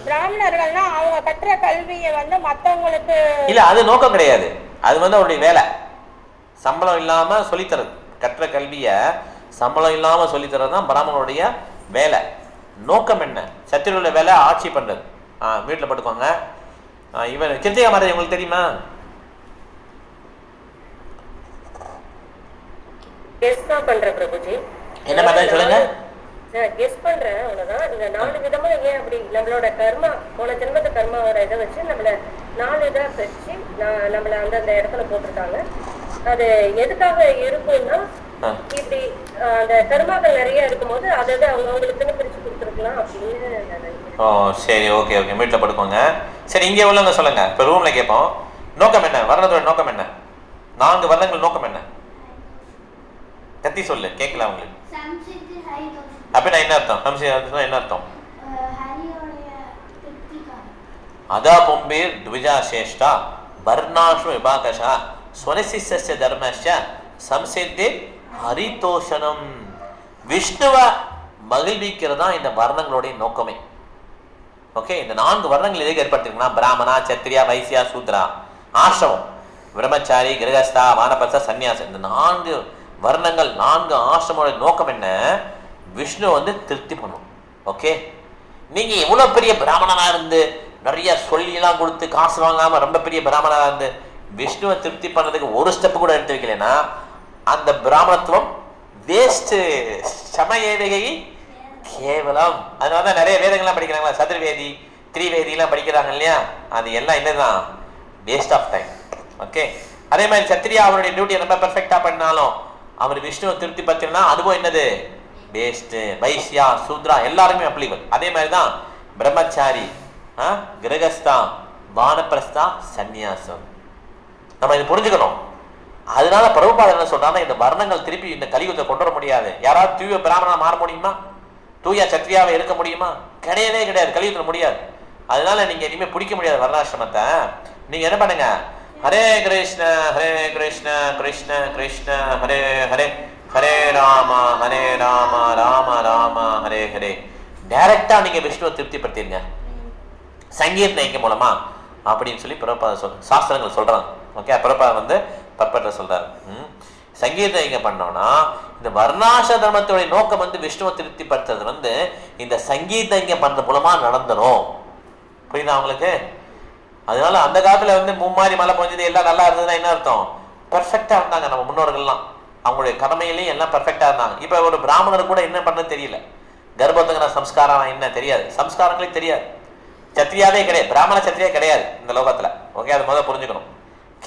Speaker 7: பிராமணர்கள்னா அவங்க கற்ற கல்வியை மத்தவங்களுக்கு
Speaker 1: இல்ல, அது நோக்கம் கிடையாது. அது அவருடைய வேலை. சம்பளம் இல்லாம சொல்லித்தரது. கற்ற கல்விய சம்பளம் இல்லாம சொல்லித்தரது தான் பிராமணனுடைய வேலை. நோக்கம் என்ன? சத்திரியருடைய வேலை ஆட்சி பண்றது. வீட்டுல பட்டுக்கோங்க. இவன் சித்திகா மாதாஜி உங்களுக்கு தெரியுமா? என்ன மாதாஜி சொல்லுங்க.
Speaker 8: கெஸ் பண்றேன், அவ்வளவுதான். இந்த 4 விதமா ஏன் அப்படி நம்மளோட கர்மா, போன ஜென்மத்து கர்மாவோட இதை வச்சு நம்மள 4 இதா பிரிச்சு நம்மள அந்தந்த இடத்துல போட்டிருக்காங்க. அது எதுக்காக இருக்கும்னா, இப்படி அந்த கர்மாக்கள் நிறைய இருக்கும்போது அதை அவங்களுக்குன்னு பிரிச்சு கொடுத்துருக்கலாம் அப்படின்னு.
Speaker 1: ஓ சரி, ஓகே ஓகே, வீட்டில் படுக்கோங்க. சரி, இங்கே உள்ளவங்க சொல்லுங்க. இப்போ ரூம்ல கேட்போம், நோக்கம் என்ன? வர்ணத்தோட நோக்கம் என்ன? 4 வர்ணங்கள் நோக்கம் என்ன? கத்தி சொல்லு, கேட்கல அவங்களுக்கு. அப்படின்னா என்ன அர்த்தம்? என்ன அர்த்தம்? அதா பொம்பீர் த்விஜா சேஷ்டா வர்ணாஷு விபாகஷா ஸ்வனசிஸ்ய தர்மஸ்ய சம்சித்தி ஹரிதோஷனம். விஷ்ணுவை மகிழ்விக்கிறதா இந்த வர்ணங்களுடைய நோக்கமே. ஓகே, இந்த 4 வர்ணங்கள் எதுக்கு ஏற்படுத்திருக்குன்னா, பிராமணா, சத்திரியா, வைசியா, சூத்ரா, ஆசிரமம், பிரம்மச்சாரி, கிரகஸ்தா, வானப்பிரஸ்தா, சன்னியாசம். இந்த 4 வர்ணங்கள், 4 ஆசிரமோட நோக்கம் என்ன? விஷ்ணு திருப்தி பண்ணும். ஓகே, நீங்க எவ்வளவு பெரிய பிராமணனா இருந்து நிறைய சொல்லியெல்லாம் கொடுத்து காசு வாங்காம ரொம்ப பெரிய பிராமணனா இருந்து விஷ்ணுவை திருப்தி பண்ணதுக்கு ஒரு ஸ்டெப் கூட எடுத்து வைக்கலன்னா அந்த பிராமணத்துவம் வேஸ்ட். சமயேவகை கேவலம். அதனால தான் நிறைய வேதங்கள்லாம் படிக்கிறாங்களா, சதுர்வேதி திரிவேதிலாம் படிக்கிறாங்க இல்லையா, அது எல்லாம் என்னதான் வேஸ்ட் ஆஃப் டைம். ஓகே, அதே மாதிரி சத்திரியா அவருடைய டியூட்டியை ரொம்ப பெர்ஃபெக்டா பண்ணாலும் அவர் விஷ்ணுவை திருப்தி பத்தினா அதுவும் என்னது வேஸ்ட். வைசியா சூத்ரா எல்லாருமே அப்ளிகபிள். அதே மாதிரி தான் பிரம்மச்சாரி, கிரகஸ்தா, வானப்பிரஸ்தா, சந்நியாசம். நம்ம இது புரிஞ்சுக்கணும். அதனால பிரபுபாதர் என்ன சொல்றாங்கன்னா, இந்த வர்ணங்கள் திருப்பி இந்த கலியுகத்தை கொண்டு வர முடியாது. யாராவது தூய பிராமணா மாற முடியுமா? தூய சத்திரியாவை இருக்க முடியுமா? கிடையவே கிடையாது, கலியுகத்தில் முடியாது. அதனால நீங்க இனிமே பிடிக்க முடியாது வர்ணாசிரமத்தை. நீங்க என்ன பண்ணுங்க, ஹரே கிருஷ்ண ஹரே கிருஷ்ண கிருஷ்ண கிருஷ்ண ஹரே ஹரே ஹரே ராம ராம ராம ஹரே ஹரே. டைரக்டா நீங்க விஷ்ணுவை திருப்திப்படுத்திருங்க சங்கீர்த்தனை மூலமா அப்படின்னு சொல்லி பிரபுபாத சாஸ்திரங்கள் சொல்றாங்க. ஓகே, பிரபுபாத வந்து பர்பட்ட சொல்றாரு. சங்கீர்த்தனை பண்ணோம்னா இந்த வர்ணாச தர்மத்துடைய நோக்கம் வந்து விஷ்ணுவை திருப்திப்படுத்துறது வந்து இந்த சங்கீர்த்தனை பண்றது மூலமா நடந்துடும். புரியுதா உங்களுக்கு? அதனால அந்த காலத்துல வந்து மும்மாரி மழை பொஞ்சது எல்லாம் நல்லா இருந்ததுன்னா என்ன அர்த்தம்? பெர்ஃபெக்டா இருந்தாங்க நம்ம முன்னோர்கள்லாம், அவங்களுடைய கடமையிலையும் எல்லாம் பெர்ஃபெக்டா இருந்தாங்க. இப்ப ஒரு பிராமணர் கூட என்ன பண்ணது தெரியல, கர்ப்பத்துங்கிற சம்ஸ்காரம் என்ன தெரியாது, சம்ஸ்காரங்களே தெரியாது. சத்திரியாவே கிடையாது, பிராமண சத்திரியா கிடையாது இந்த லோகத்துல. ஓகே, அது முதல்ல புரிஞ்சுக்கணும்.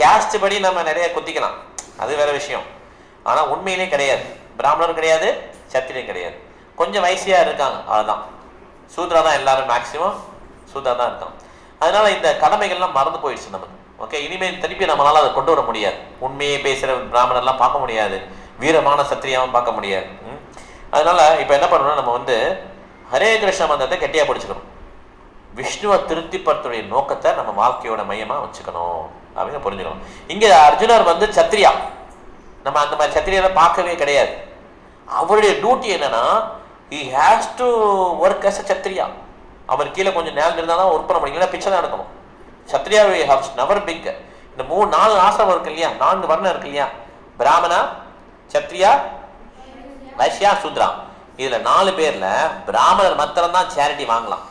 Speaker 1: கேஸ்ட் படி நம்ம நிறைய குத்திக்கலாம், அது வேற விஷயம். ஆனா உண்மையிலே கிடையாது, பிராமணரும் கிடையாது, சத்திரியும் கிடையாது. கொஞ்சம் வயசியா இருக்காங்க, அவ்வளவுதான். சூத்ரா தான் எல்லாரும், மேக்சிமம் சூத்ரா தான் இருக்காங்க. அதனால இந்த கடமைகள்லாம் மறந்து போயிடுச்சு நமக்கு. ஓகே, இனிமேல் திருப்பி நம்மளால அதை கொண்டு வர முடியாது. உண்மையை பேசுற பிராமணர்லாம் பார்க்க முடியாது, வீரமான சத்திரியாவும் பார்க்க முடியாது. அதனால இப்ப என்ன பண்ணணும், நம்ம வந்து ஹரே கிருஷ்ண மந்திரத்தை கெட்டியா பிடிச்சுக்கணும். விஷ்ணுவை திருப்திப்படுத்துடைய நோக்கத்தை நம்ம வாழ்க்கையோட மையமா வச்சுக்கணும் அப்படின்னு புரிஞ்சுக்கணும். இங்க அர்ஜுனர் வந்து சத்திரியா, நம்ம அந்த மாதிரி சத்திரியாவை பார்க்கவே கிடையாது. அவருடைய டியூட்டி என்னன்னா, he has to work as a Kshatriya. அவர் கீழே கொஞ்சம் நேரம் இருந்தால் தான் ஒர்க் பண்ண முடியும், இல்லைன்னா பிச்சை தான் எடுக்கணும். Kshatriya have never beg. இந்த 4 ஆசிரமம் இருக்கு இல்லையா, 4 வர்ணம் இருக்கு இல்லையா, பிராமணா, சத்திரியா, வைசியா, சூத்ரா. இதுல 4 பேர்ல பிராமணர் மாத்திரம் தான் சேரிட்டி வாங்கலாம்.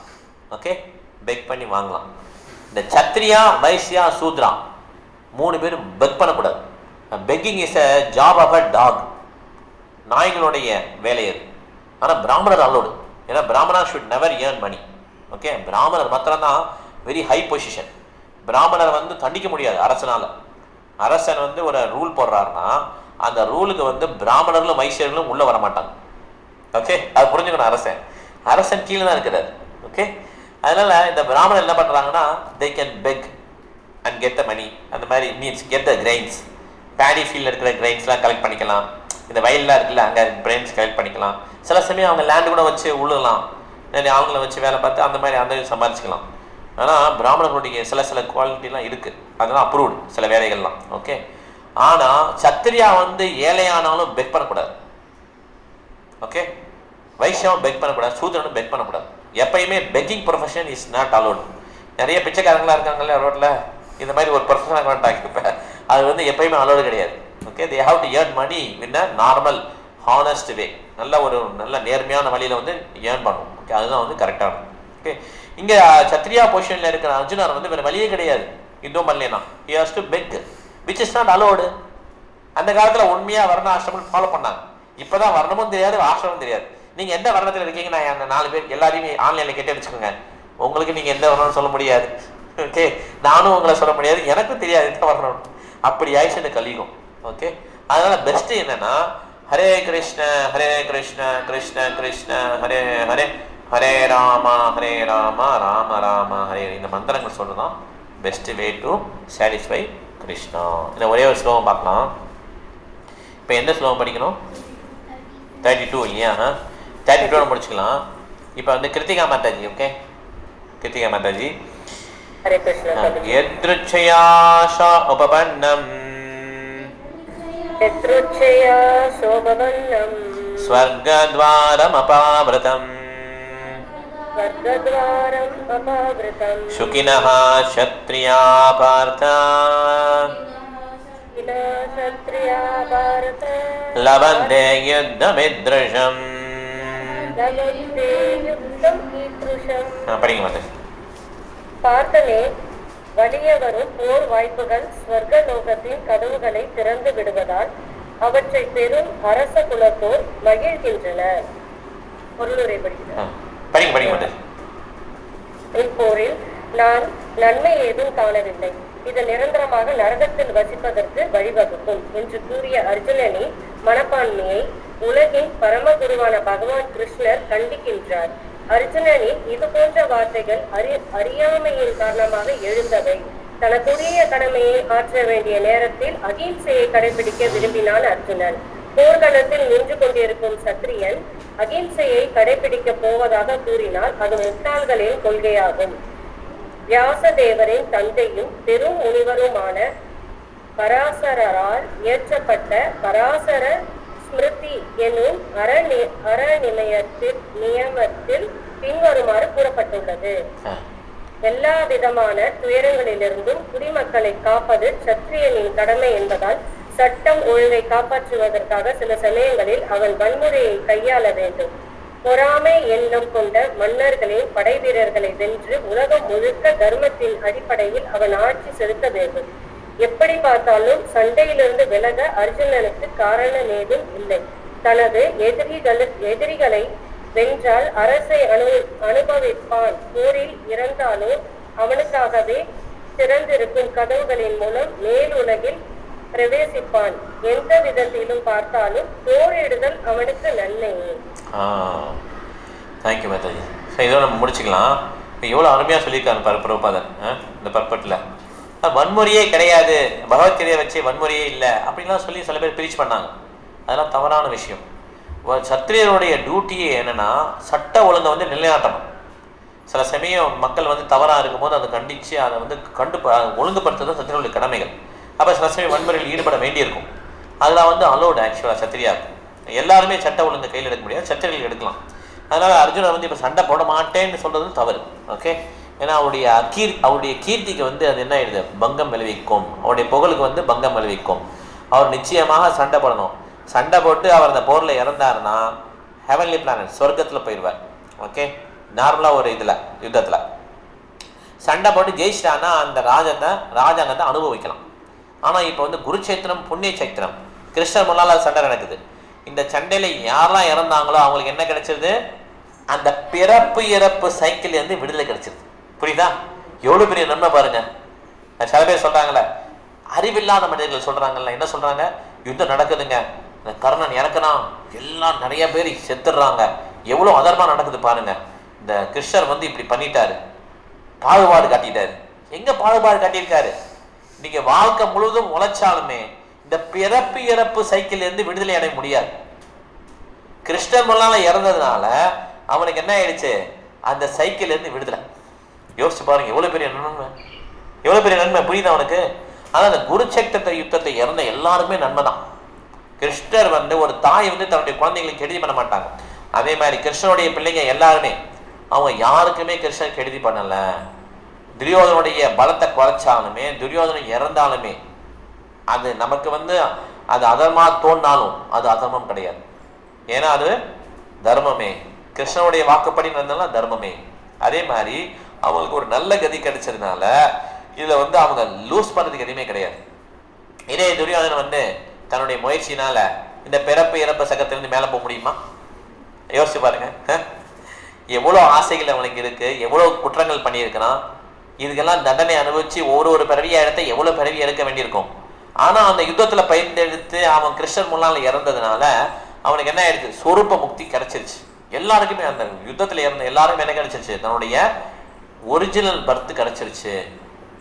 Speaker 1: ஓகே, பெக் பண்ணி வாங்கலாம். இந்த சத்திரியா, வைசியா, சூத்ரா 3 பேரும் பெக் பண்ணக்கூடாது. Begging is a job of a dog. நாய்களுடைய வேலை அது. ஆனா பிராமணர் அலோடு, ஏன்னா பிராமணா should never earn money. Okay, பிராமணர் மாத்திரம் தான் வெரி ஹை பொசிஷன். பிராமணர் வந்து தண்டிக்க முடியாது அரசனால. அரசன் வந்து ஒரு ரூல் போடுறாருன்னா அந்த ரூலுக்கு வந்து பிராமணர்களும் வைசியர்களும் உள்ள வர மாட்டாங்க. ஓகே, அது புரிஞ்சுக்கணும். அரசன் கீழே தான் இருக்கிறார். ஓகே, அதனால இந்த பிராமணர் என்ன பண்றாங்கன்னா, they can beg and get the money. அந்த மாதிரி means get the grains. Bedi ஃபீல்டில் இருக்கிற கிரெயின்ஸ்லாம் கலெக்ட் பண்ணிக்கலாம். இந்த வயல்லாம் இருக்குல்ல, அங்கே கிரெயின்ஸ் கலெக்ட் பண்ணிக்கலாம். சில சமயம் அவங்க லேண்டு கூட வச்சு உழுகலாம், அவங்கள வச்சு வேலை பார்த்து அந்த மாதிரி அந்த சம்பாதிச்சுக்கலாம். ஆனால் பிராமணர்களுடைய சில குவாலிட்டிலாம் இருக்குது, அதெல்லாம் அப்ரூவ்டு சில வேலைகள்லாம். ஓகே, ஆனால் சத்திரியா வந்து ஏழையானாலும் பெக் பண்ணக்கூடாது. ஓகே, வைஷ்யாவும் பெக் பண்ணக்கூடாது, சூத்ரனும் பெக் பண்ணக்கூடாது. எப்பயுமே begging profession is not allowed. நிறைய பிச்சைக்காரங்களாம் இருக்காங்கல்ல ரோட்டில், இந்த மாதிரி ஒரு ப்ரொஃபஷனாக வேண்டாங்க. இப்போ அது வந்து எப்பயுமே அலோடு கிடையாது. Okay, they have to earn money in a normal honest way. நல்ல நேர்மையான வழியில் வந்து ஏர்ன் பண்ணும். ஓகே, அதுதான் வந்து கரெக்டான. ஓகே, இங்கே சத்ரியா பொசிஷனில் இருக்கிற அர்ஜுனர் வந்து வேறு வழியே கிடையாது. இதுவும் பண்ணலேனா he has to beg, which is not allowed. அந்த காலத்தில் உண்மையாக வர்ண ஆசிரமம் ஃபாலோ பண்ணாங்க. இப்போ தான் வர்ணமும் தெரியாது, ஆசிரமும் தெரியாது. நீங்கள் எந்த வர்ணத்தில் இருக்கீங்க, நான் அந்த 4 பேர் எல்லாரையுமே ஆன்லைனில் கேட்டு வச்சுக்கோங்க. உங்களுக்கு நீங்கள் எந்த வர்ணம்னு சொல்ல முடியாது. ஓகே, நானும் உங்களை சொல்ல முடியாது, எனக்கும் தெரியாது எந்த வர்ணம். அப்படி ஆயிடுச்சு இந்த கலியுகம். ஓகே, அதனால பெஸ்ட் என்னன்னா, ஹரே கிருஷ்ண கிருஷ்ண கிருஷ்ண ஹரே ஹரே ஹரே ராம ராம ராம ஹரே. இந்த மந்திரங்கள் சொல்றதுதான் best way to satisfy Krishna. இந்த ஒரே ஒரு ஸ்லோகம் பார்க்கலாம். இப்போ எந்த ஸ்லோகம் படிக்கணும்? 32 இல்லையா? 32 முடிச்சுக்கலாம். இப்போ வந்து கிருத்திகா மாதாஜி. ஓகே, கிருத்திகா மாதாஜி.
Speaker 8: ஹரே கிருஷ்ணா.
Speaker 1: யத்ருச்சயா உபபன்னம்
Speaker 8: யத்ருச்சயா சோபவன்னம்
Speaker 1: ஸ்வர்கத்வாரம் அபாவ்ருதம்
Speaker 8: ஸ்வர்கத்வாரம் அபாவ்ருதம்
Speaker 1: சுகினஹ க்ஷத்ரியா பார்த்த
Speaker 8: க்ஷத்ரியா பாரத
Speaker 1: லபந்தே யுத்தமித்ருஷம்.
Speaker 8: லபந்தே யுத்தம் ஈத்ருஷம்.
Speaker 1: படிங்க மாதாஜி.
Speaker 8: பார்த்தனே, வலிய வரும் போர் வாய்ப்புகள் ஸ்வர்க லோகத்தின் கதவுகளை திறந்து விடுவதால் அவற்றை பெறும் அரச குலத்தோர் மகிழ்கின்றனர். பொருளுரை படிக்கிறேன்.
Speaker 1: படிங்க படிக்க மாட்டேன்.
Speaker 8: இப்போரில் நான் நன்மை ஏதும் காணவில்லை, இது நிரந்தரமாக நரகத்தில் வசிப்பதற்கு வழிவகுக்கும் என்று கூறிய அர்ஜுனனின் மனப்பான்மையை உலகின் பரமகுருவான பகவான் கிருஷ்ணர் கண்டிக்கின்றார். அர்ஜுனனின் இது போன்ற வார்த்தைகள் அறியாமையின் காரணமாக எழுந்தவை. தனக்குரிய கடமையை ஆற்ற வேண்டிய நேரத்தில் அகிம்சையை கடைபிடிக்க விரும்பினான் அர்ஜுனன். போர்க்களத்தில் நின்று கொண்டிருக்கும் சத்திரியன் அகிம்சையை கடைபிடிக்க போவதாக கூறினால் அது முட்டாள்களின் கொள்கையாகும். வியாசதேவரின் தந்தையும் பெரும் முனிவருமான பராசரால் இயற்றப்பட்ட பராசர ஸ்மிருதி எனும் நியமத்தில் பின்வருமாறு கூறப்பட்டுள்ளது. எல்லா விதமான துயரங்களிலிருந்தும் குடிமக்களை காப்பது சத்திரியனின் கடமை என்பதால் சட்டம் ஒழுங்கை காப்பாற்றுவதற்காக சில சமயங்களில் அவன் வன்முறையை கையாள வேண்டும். பொறாமை எண்ணம் கொண்ட மன்னர்களின் படை வீரர்களை வென்று உலகம் முழுக்க தர்மத்தின் அடிப்படையில் அவன் ஆட்சி செலுத்த வேண்டும். எப்படி பார்த்தாலும் சண்டையிலிருந்து விலக அர்ஜுனனுக்கு காரணம் ஏதும் இல்லை. தனது எதிரிகளை வென்றால் அரசை அனுபவிப்பான். போரில் இறந்தாலும் அவனுக்காகவே திறந்திருக்கும் கதவுகளின் மூலம் மேலுலகில் பிரவேசிப்பான். எந்த விதத்திலும் பார்த்தாலும் போரிடுதல் அவனுக்கு நன்மையே.
Speaker 1: தேங்க்யூ மாதாஜி. சரி, இதோட நம்ம முடிச்சுக்கலாம். இப்போ எவ்வளோ அருமையாக சொல்லியிருக்காரு பாரு பிரபுபாதன் இந்த பர்பட்டில். வன்முறையே கிடையாது, பகவத்கீதையை வச்சு வன்முறையே இல்லை அப்படின்லாம் சொல்லி சில பேர் பிரிச்சு பண்ணாங்க. அதெல்லாம் தவறான விஷயம். சத்திரியருடைய டியூட்டியே என்னென்னா சட்ட ஒழுங்கை வந்து நிலைநாட்டணும். சில சமயம் மக்கள் வந்து தவறாக இருக்கும்போது அதை கண்டித்து அதை வந்து ஒழுங்குபடுத்துறது சத்திரியருடைய கடமைகள். அப்போ சில சமயம் வன்முறையில் ஈடுபட வேண்டியிருக்கும். அதெல்லாம் வந்து அலோடு ஆக்சுவலாக சத்திரியாவுக்கு. எல்லாருமே சட்ட ஒழுங்கை கையில் எடுக்க முடியாது, சத்திரியர்கள் எடுக்கலாம். அதனால் அர்ஜுனன் வந்து இப்போ சண்டை போட மாட்டேன்னு சொல்கிறது தவறு. ஓகே, ஏன்னா அவருடைய கீர்த்திக்கு வந்து அது என்ன ஆயிடுது, பங்கம் விளைவிக்கும். அவருடைய புகழுக்கு வந்து பங்கம் விளைவிக்கும். அவர் நிச்சயமாக சண்டை போடணும். சண்டை போட்டு அவர் அந்த போரில் இறந்தாருன்னா ஹெவன்லி பிளானட் சொர்க்கத்தில் போயிடுவார். ஓகே, நார்மலாக ஒரு யுத்தத்தில் சண்டை போட்டு ஜெயிச்சிட்டான்னா அந்த ராஜாங்கத்தை அனுபவிக்கலாம். ஆனால் இப்போ வந்து குருச்சேத்திரம் புண்ணிய சைத்திரம் கிருஷ்ணர் முன்னால் சண்டை நடக்குது. இந்த சண்டையில் யாரெல்லாம் இறந்தாங்களோ அவங்களுக்கு என்ன கிடைச்சிருது, அந்த பிறப்பு இறப்பு சைக்கிள் வந்து விடுதலை கிடைச்சிருது. புரியுதா? எவ்வளோ பெரிய நன்மை பாருங்க. சில பேர் சொல்கிறாங்களே, அறிவில்லாத மனிதர்கள் சொல்கிறாங்கல்ல, என்ன சொல்கிறாங்க, யுத்தம் நடக்குதுங்க, கர்ணன் இறக்குறான், எல்லாம் நிறைய பேர் செத்துடுறாங்க, எவ்வளோ அதர்மா நடக்குது பாருங்க, இந்த கிருஷ்ணர் வந்து இப்படி பண்ணிட்டாரு, பாகுபாடு காட்டிட்டாரு. எங்கே பாகுபாடு காட்டியிருக்காரு? நீங்கள் வாழ்க்கை முழுவதும் உழைச்சாலுமே இந்த பிறப்பு இறப்பு சைக்கிள் இருந்து விடுதலை அடைய முடியாது. கிருஷ்ணர் முன்னால இறந்ததுனால அவனுக்கு என்ன ஆயிடுச்சு, அந்த சைக்கிள் இருந்து விடுதலை. யோசிச்சு பாருங்க, எவ்வளவு பெரிய நன்மை, எவ்வளவு பெரிய நன்மை. புரியுது அவனுக்கு? ஆனால் அந்த குருச்சேத்திர யுத்தத்தை இறந்த எல்லாருமே நன்மை தான். கிருஷ்ணர் வந்து ஒரு தாய் வந்து தன்னுடைய குழந்தைங்களுக்கு கெடுதி பண்ண மாட்டாங்க. அதே மாதிரி கிருஷ்ணனுடைய பிள்ளைங்க எல்லாருமே அவங்க யாருக்குமே கிருஷ்ணன் கெடுதி பண்ணல. துரியோதனுடைய பலத்தை குறைச்சாலுமே, துரியோதனை இறந்தாலுமே அது நமக்கு வந்து அது அதர்மா தோன்றாலும் அது அதர்மம் கிடையாது. ஏன்னா அது தர்மமே. கிருஷ்ணனுடைய வாக்குப்படி நடந்தாலும் தர்மமே. அதே மாதிரி அவங்களுக்கு ஒரு நல்ல கதி கிடைச்சதுனால இதுல வந்து அவங்க லூஸ் பண்றதுக்கு எதுவுமே கிடையாது. இதே துரியோதனன் வந்து தன்னுடைய முயற்சினால இந்த பிறப்பு இறப்பு சக்கத்திலிருந்து மேல போக முடியுமா? யோசிச்சு பாருங்க. எவ்வளோ ஆசைகள் அவனுக்கு இருக்கு, எவ்வளோ குற்றங்கள் பண்ணியிருக்கிறான். இதுக்கெல்லாம் தண்டனை அனுபவிச்சு ஒரு பிறவியை எடுத்து எவ்வளோ பிறவி எடுக்க வேண்டியிருக்கும். ஆனால் அந்த யுத்தத்தில் பயிர்ந்தெடுத்து அவன் கிருஷ்ணர் முன்னால் இறந்ததுனால அவனுக்கு என்ன ஆயிடுச்சு, சொரூப முக்தி கிடைச்சிருச்சு. எல்லாருக்குமே அந்த யுத்தத்தில் இறந்த எல்லாருமே என்ன கிடைச்சிருச்சு, தன்னுடைய ஒரிஜினல் பர்த் கிடைச்சிருச்சு,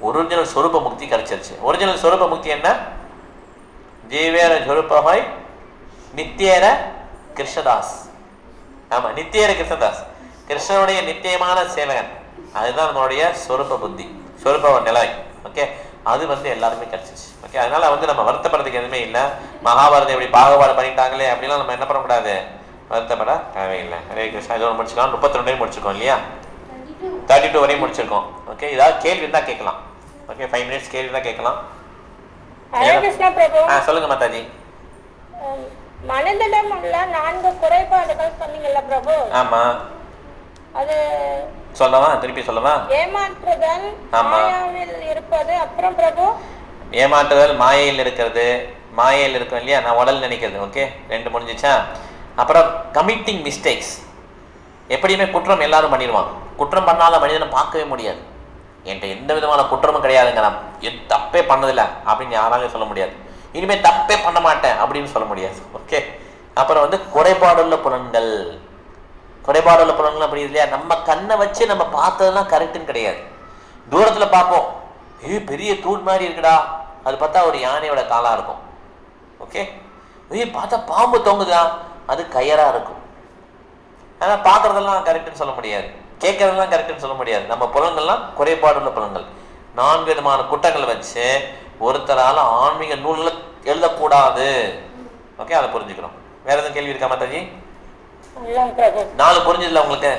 Speaker 1: ஒரிஜினல் சொரூப முக்தி கிடைச்சிருச்சு. ஒரிஜினல் சொரூப முக்தி என்ன? ஜீவேர சொரூபாய் நித்தியர கிருஷ்ணதாஸ். ஆமாம், நித்தியர கிருஷ்ணதாஸ், கிருஷ்ணனுடைய நித்தியமான சேவகன். அதுதான் நம்மளுடைய சொரூப புத்தி, சொரூப நிலை. ஓகே, அது வந்து எல்லாருமே கிடைச்சிச்சு. ஓகே, அதனால வந்து நம்ம வருத்தப்படுறதுக்கு எதுவுமே இல்லை. மகாபாரதம் இப்படி பாகுபாடு பண்ணிட்டாங்களே அப்படிலாம் நம்ம என்ன பண்ணக்கூடாது, வருத்தப்பட தேவையில்லை. ஹரே கிருஷ்ணா. இதோட முடிச்சுக்கலாம். 32 வரையும் முடிச்சிருக்கோம் இல்லையா? 32 வரையும் முடிச்சிருக்கோம். ஓகே, ஏதாவது கேள்வி இருந்தால் கேட்கலாம். ஓகே, 5 மினிட்ஸ் கேள்வி தான் கேட்கலாம். சொல்லுங்க மாதாஜி.
Speaker 7: மனதிலும் உள்ள 4 குறைபாடுகள் சொன்னீங்கல்ல பிரபு.
Speaker 1: ஆமா,
Speaker 7: அது
Speaker 1: சொல்லவா, திருப்பி சொல்லவா?
Speaker 7: ஏமாற்றுதல், மாயாவில் இருப்பது, அப்புறம் பிரபு
Speaker 1: ஏமாற்றுதல், மாயையில் இருக்கிறது, மாயையில் இருக்கும் இல்லையா, நான் உடல் நினைக்கிறது. ஓகே, 2 முடிஞ்சிச்சா? அப்புறம் கமிட்டிங் மிஸ்டேக்ஸ், எப்படியுமே குற்றம் எல்லாரும் பண்ணிடுவாங்க. குற்றம் பண்ணாத மனிதனை பார்க்கவே முடியாது. என்கிட்ட எந்த விதமான குற்றமும் கிடையாதுங்க, நான் தப்பே பண்ணதில்லை அப்படின்னு யாராலையும் சொல்ல முடியாது. இனிமேல் தப்பே பண்ண மாட்டேன் அப்படின்னு சொல்ல முடியாது. ஓகே. அப்புறம் வந்து குறைபாடுள்ள புலன்கள். குறைபாடுள்ள புலன்கள் அப்படி இல்லையா, நம்ம கண்ணை வச்சு நம்ம பார்த்ததெல்லாம் கரெக்டுன்னு கிடையாது. தூரத்தில் பார்ப்போம், பெரிய தூண் மாதிரி இருக்குடா, அது பார்த்தா ஒரு யானையோட காலாக இருக்கும். ஓகே. பார்த்தா பாம்பு தொங்குதா, அது கயராக இருக்கும். ஆனால் பார்க்குறதெல்லாம் கரெக்டுன்னு சொல்ல முடியாது, கேட்கறதெல்லாம் கரெக்டுன்னு சொல்ல முடியாது. நம்ம புலன்கள்லாம் குறைபாடுள்ள புலன்கள். 4 விதமான குற்றங்களை வச்சு ஒருத்தரால் ஆன்மீக நூலில் எழுதக்கூடாது. ஓகே, அதை புரிஞ்சுக்கிறோம். வேற எதுவும் கேள்வி இருக்கா மாதாஜி? 4 புரிஞ்சதில்ல உங்களுக்கு?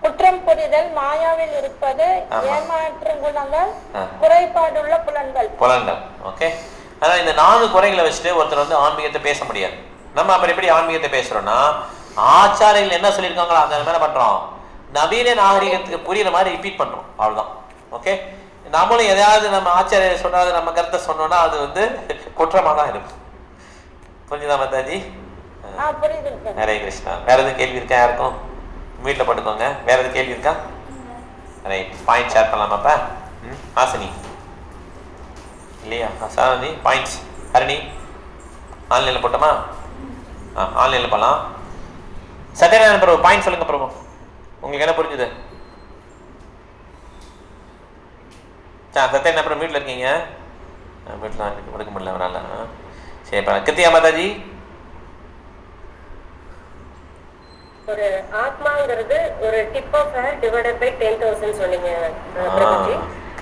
Speaker 7: குற்றம் புரிதல், மாயாவில் இருப்பது, ஏமாற்று குணங்கள், குறைபாடுள்ள புலன்கள்.
Speaker 1: ஓகே. ஆனால் இந்த 4 குறைகளை வச்சுட்டு ஒருத்தர் வந்து ஆன்மீகத்தை பேச முடியாது. நம்ம அப்புறம் எப்படி ஆன்மீகத்தை பேசுறோம்னா, ஆச்சாரியர்கள் என்ன சொல்லியிருக்காங்களோ அந்த மேலே பண்றோம், நவீன நாகரிகத்துக்கு புரியுற மாதிரி ரிப்பீட் பண்றோம், அவ்வளவுதான். ஓகே. நம்மளும் எதையாவது நம்ம ஆச்சாரியர் சொன்னாது நம்ம கருத்தை சொன்னோம்னா அது வந்து குற்றமா தான் இருக்கும். புரிஞ்சுதா மாதாஜி? ஹரே கிருஷ்ணா. வேற எதுவும் கேள்வி இருக்கா யாருக்கும்? வீட்டில் போட்டுக்கோங்க. வேற எதுவும் கேள்வி இருக்கா? ரைட், பாயிண்ட் ஷேர் பண்ணலாமாப்பா? ஹாசினி இல்லையா? சாரணி பாயிண்ட்ஸ். ஹரணி ஆன்லைனில் போட்டோமா? ஆன்லைனில் பண்ணலாம். சத்யநாராயண பிரபு பாயிண்ட் சொல்லுங்க பிரபு, உங்களுக்கு என்ன புரிஞ்சுது? சத்யநாராயண பிரபு வீட்டில் இருக்கீங்க? வீட்டில் கொடுக்க முடியல அவரால். சரி, கிருத்தியா மாதாஜி?
Speaker 8: ஒரு ஆத்மாங்கிறது ஒரு tip of hair divided by 10,000 சொன்னீங்க பிரபுஜி.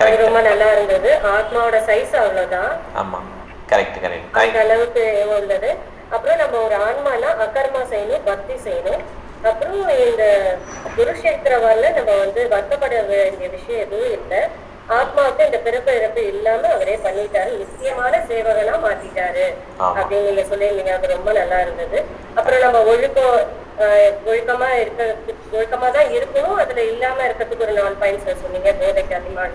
Speaker 8: அது ரொம்ப நல்லா இருந்தது. ஆத்மாவோட சைஸ் அவ்வளவுதான்.
Speaker 1: ஆமா, கரெக்ட் கரெக்ட்.
Speaker 8: அந்த அளவுக்கு உள்ளது. அப்புறம் நம்ம ஒரு ஆன்மானா அகர்மா செய்யணும், பக்தி செய்யணும். அப்புறம் இந்த குருஷேத்திரவால நம்ம வந்து வருத்தப்பட வேண்டிய விஷயம் எதுவும் இல்லை. ஆத்மாவுக்கு இந்த பிறப்பு இறப்பு இல்லாம அவரே பண்ணிட்டாரு, நிச்சயமான சேவகனா மாத்திட்டாரு அப்படின்னு நீங்க சொல்லியிருந்தீங்க. அது ரொம்ப நல்லா இருந்தது. அப்புறம் நம்ம ஒழுக்கமா ஒழுக்கமா தான் இருக்கணும், அதுல இல்லாம இருக்கிறதுக்கு ஒரு 4 பாயிண்ட்ஸ் சொன்னீங்க. போதைக்கு அதிகமான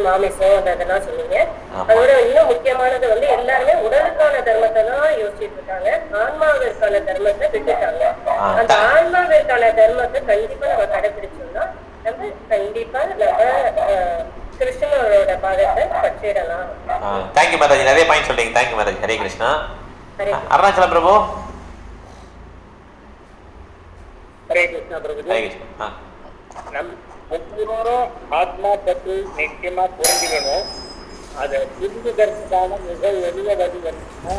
Speaker 8: மாமிசம் அதெல்லாம் சொன்னீங்க. அதோட இன்னும் முக்கியமானது வந்து எல்லாருமே உடலுக்கான தர்மத்தை தான் யோசிச்சுட்டு இருக்காங்க, ஆன்மாவிற்கான தர்மத்தை விட்டுட்டாங்க. அந்த ஆன்மாவிற்கான தர்மத்தை கண்டிப்பா நம்ம கடைபிடிச்சோம்னா நம்ம கண்டிப்பா நம்ம கிருஷ்ணனோட பாதத்தை பற்றிடலாம்.
Speaker 1: தேங்க்யூ மாதாஜி, நிறைய பாயிண்ட் சொல்றீங்க. தேங்க்யூ மாதாஜி. ஹரே கிருஷ்ணா. அருணாச்சலம் பிரபு.
Speaker 5: ஹரே கிருஷ்ணா பிரபு.
Speaker 1: ஹரே கிருஷ்ணா.
Speaker 5: நம் ஒவ்வொருவரும் ஆத்மா பற்றி நிச்சயமா புரிஞ்சுக்கணும். அதை புரிஞ்சுக்கிறதுக்கான மிக எளிய வழி என்ன,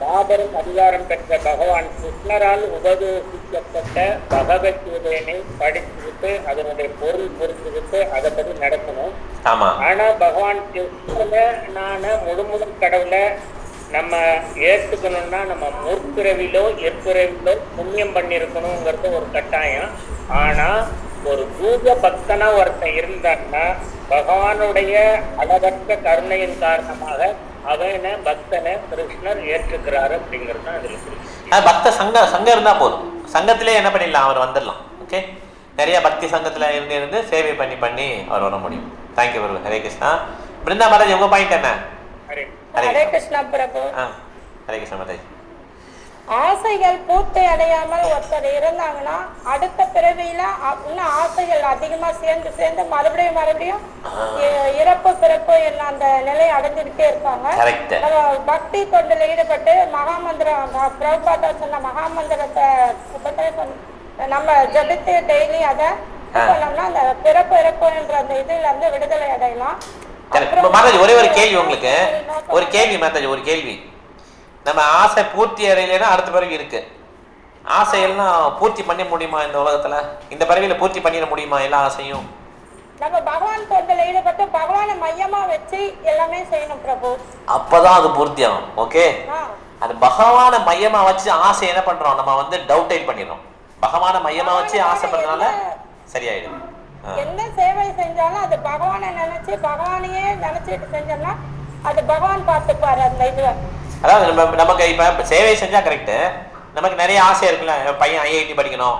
Speaker 5: மாபெரும் அதிகாரம் பெற்ற பகவான் கிருஷ்ணரால் உபதேசிக்கப்பட்ட பகவத்கீதையை படிச்சுக்கிட்டு அதனுடைய பொருள் புரிஞ்சுக்கிட்டு அதை பற்றி நடக்கணும். ஆனா பகவான் கிருஷ்ணனான முழுமுதல் கடவுளை நம்ம ஏற்றுக்கணும்னா நம்ம முற்பிறவிலோ எப்பிறவிலோ புண்ணியம் பண்ணியிருக்கணுங்கிறது ஒரு கட்டாயம். ஆனா ஒரு பூஜ பக்தனா ஒருத்தன் இருந்தான்னா பகவானுடைய அளவற்ற கருணையின் காரணமாக அவனை பக்தனை கிருஷ்ணர் ஏற்றுக்கிறாரு அப்படிங்கிறது தான் அதுல இருக்கு.
Speaker 1: பக்த சங்கம் இருந்தா போதும், சங்கத்திலே என்ன பண்ணிடலாம், அவர் வந்துடலாம். ஓகே, நிறைய பக்தி சங்கத்துல இருந்து சேவை பண்ணி அவர் வர முடியும். தேங்க்யூ பிரபு. ஹரே கிருஷ்ணா. பிருந்தா மாதாஜி, உங்க பாயிண்ட் என்ன?
Speaker 7: ஹரே கிருஷ்ணா பிரபு.
Speaker 1: ஹரே கிருஷ்ணா மாதாஜி.
Speaker 7: ஆசைகள் பூர்த்தி அடையாமல் ஒருத்தர் இருந்தாங்கன்னா அடுத்த பிறவியில இன்னும் ஆசைகள் அதிகமா சேர்ந்து மறுபடியும் இறப்பு பிறப்பு என்ன அந்த நிலையை அடைஞ்சுக்கிட்டே இருப்பாங்க. நம்ம பக்தி தொண்டில் ஈடுபட்டு மகாமந்திரம் பிரபுபாதா சொன்ன மகாமந்திரத்தை நம்ம ஜபித்து டெய்லி அதை பண்ணோம்னா அந்த பிறப்பு இறப்புன்ற அந்த இதுல இருந்து விடுதலை அடையலாம்.
Speaker 1: ஒரே ஒரு கேள்வி உங்களுக்கு, ஒரு கேள்வி. நம்ம ஆசை பூர்த்தி அடையலைன்னா அடுத்த பிறவி இருக்கு. ஆசையெல்லாம் பூர்த்தி பண்ண முடியுமா இந்த உலகத்துல? இந்த பிறவியில பூர்த்தி பண்ணிட முடியுமா எல்லா ஆசையும்?
Speaker 7: நம்ம பகவான் தொண்டில் ஈடுபட்டு பகவானை மையமா வச்சு எல்லாமே செய்யணும் பிரபு, அப்பதான்
Speaker 1: அது பூர்த்தி ஆகும். ஓகே, அது பகவானை மையமா வச்சு ஆசை என்ன பண்றோம், நம்ம வந்து டவுட் பண்ணிடுறோம். பகவானை மையமா வச்சு ஆசைப்படுறதுனால சரியாயிடும்.
Speaker 7: எந்த சேவை செஞ்சாலும் அது பகவானை நினைச்சு பகவானையே நினைச்சிட்டு செஞ்சோம்னா அது பகவான் பார்த்துப்பாரு அந்த இதுவை.
Speaker 1: அதாவது நமக்கு இப்போ சேவை செஞ்சால் கரெக்டு, நமக்கு நிறைய ஆசை இருக்குல்ல, பையன் ஐஐடி படிக்கணும்,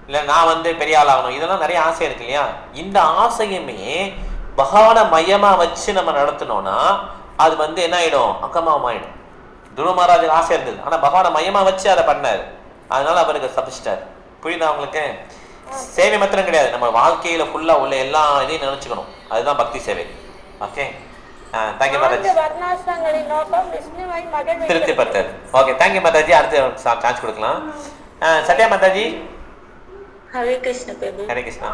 Speaker 1: இல்லை நான் வந்து பெரிய ஆள் ஆகணும், இதெல்லாம் நிறைய ஆசை இருக்கு இல்லையா? இந்த ஆசையுமே பகவானை மையமாக வச்சு நம்ம நடத்தினோம்னா அது வந்து என்ன ஆகிடும், அக்கமாவும் ஆகிடும். துருவ மகாராஜுக்கு ஆசை இருந்தது, ஆனால் பகவானை மையமாக வச்சு அதை பண்ணார், அதனால அவருக்கு தப்பிச்சிட்டார். புரியுதா உங்களுக்கு? சேவை மாத்திரம் கிடையாது, நம்ம வாழ்க்கையில ஃபுல்லா உள்ள எல்லா இதையும் நினைச்சுக்கணும். அதுதான் பக்தி சேவை. Okay, thank you Mataji.
Speaker 7: வர்ணாசிரமங்களின் நோக்கம் விஷ்ணுவை மகிழ்விப்பது.
Speaker 1: திருப்திப்படுத்தாது. Okay, thank you Mataji. அடுத்து சான்ஸ் கொடுக்கலாம். சத்யா மாதாஜி.
Speaker 3: ஹரே கிருஷ்ண பிரபு.
Speaker 1: ஹரே கிருஷ்ணா.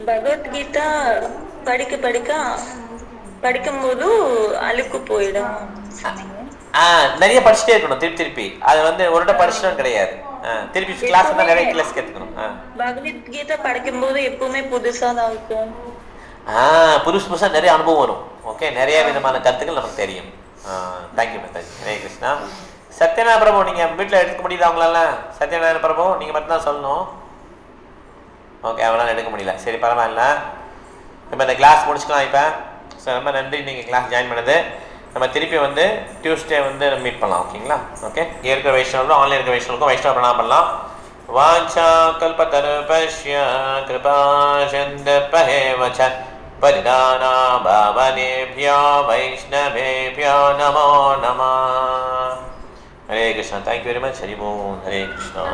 Speaker 3: பகவத்கீதா படிக்கும்போது அழுக்கு போயிடும்.
Speaker 1: நிறைய படிச்சுட்டே இருக்கணும் திருப்பி. அது வந்து ஒரு இடம் படிச்சிடும் கிடையாது. திருப்பி கிளாஸ் தான் நிறைய கிளாஸ் கேட்கணும்.
Speaker 3: பகவத்கீதா படிக்கும்போது எப்பவுமே புதுசா தான் இருக்கும்.
Speaker 1: புதுசா நிறைய அனுபவம் வரும். ஓகே, நிறைய விதமான கருத்துக்கள் நமக்கு தெரியும். தேங்க்யூ மாதாஜி. ஹரே கிருஷ்ணா. சத்யநாராயண பிரபு, நீங்க வீட்டில் எடுக்க முடியுதா அவங்களால? சத்யநாராயண பிரபு நீங்க மட்டும்தான் சொல்லணும். ஓகே, அவங்களால எடுக்க முடியல. சரி, பரவாயில்ல. நம்ம இந்த கிளாஸ் முடிச்சுக்கலாம். இப்போ ரொம்ப நன்றி நீங்கள் கிளாஸ் ஜாயின் பண்ணது. நம்ம திருப்பி வந்து டியூஸ்டே வந்து மீட் பண்ணலாம். ஓகேங்களா? ஓகே, இங்கே இருக்கிற வைஷ்ணவர்களும் ஆன்லைன் இருக்கிற வைஷ்ணவர்களுக்கும் வைஷ்ணவ பிரணாமம் பண்ணலாம். வாஞ்சா கல்பதருபஸ்ய கிருபா சந்தர்பஹேவச பரிதானா பாவனேப்யா வைஷ்ணவேப்யா நமோ நமः. Hare Krishna. Thank you very much. Hari Om. Hare Krishna.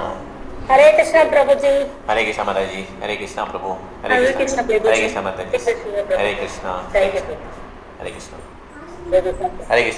Speaker 7: Hare Krishna Prabhuji.
Speaker 1: Hare Krishna Mataji. Hare Krishna Prabhu.
Speaker 3: Hare Krishna Prabhu.
Speaker 1: Hare Krishna Mataji. Hare Krishna. Hare Krishna. Hare Krishna. Hare Krishna.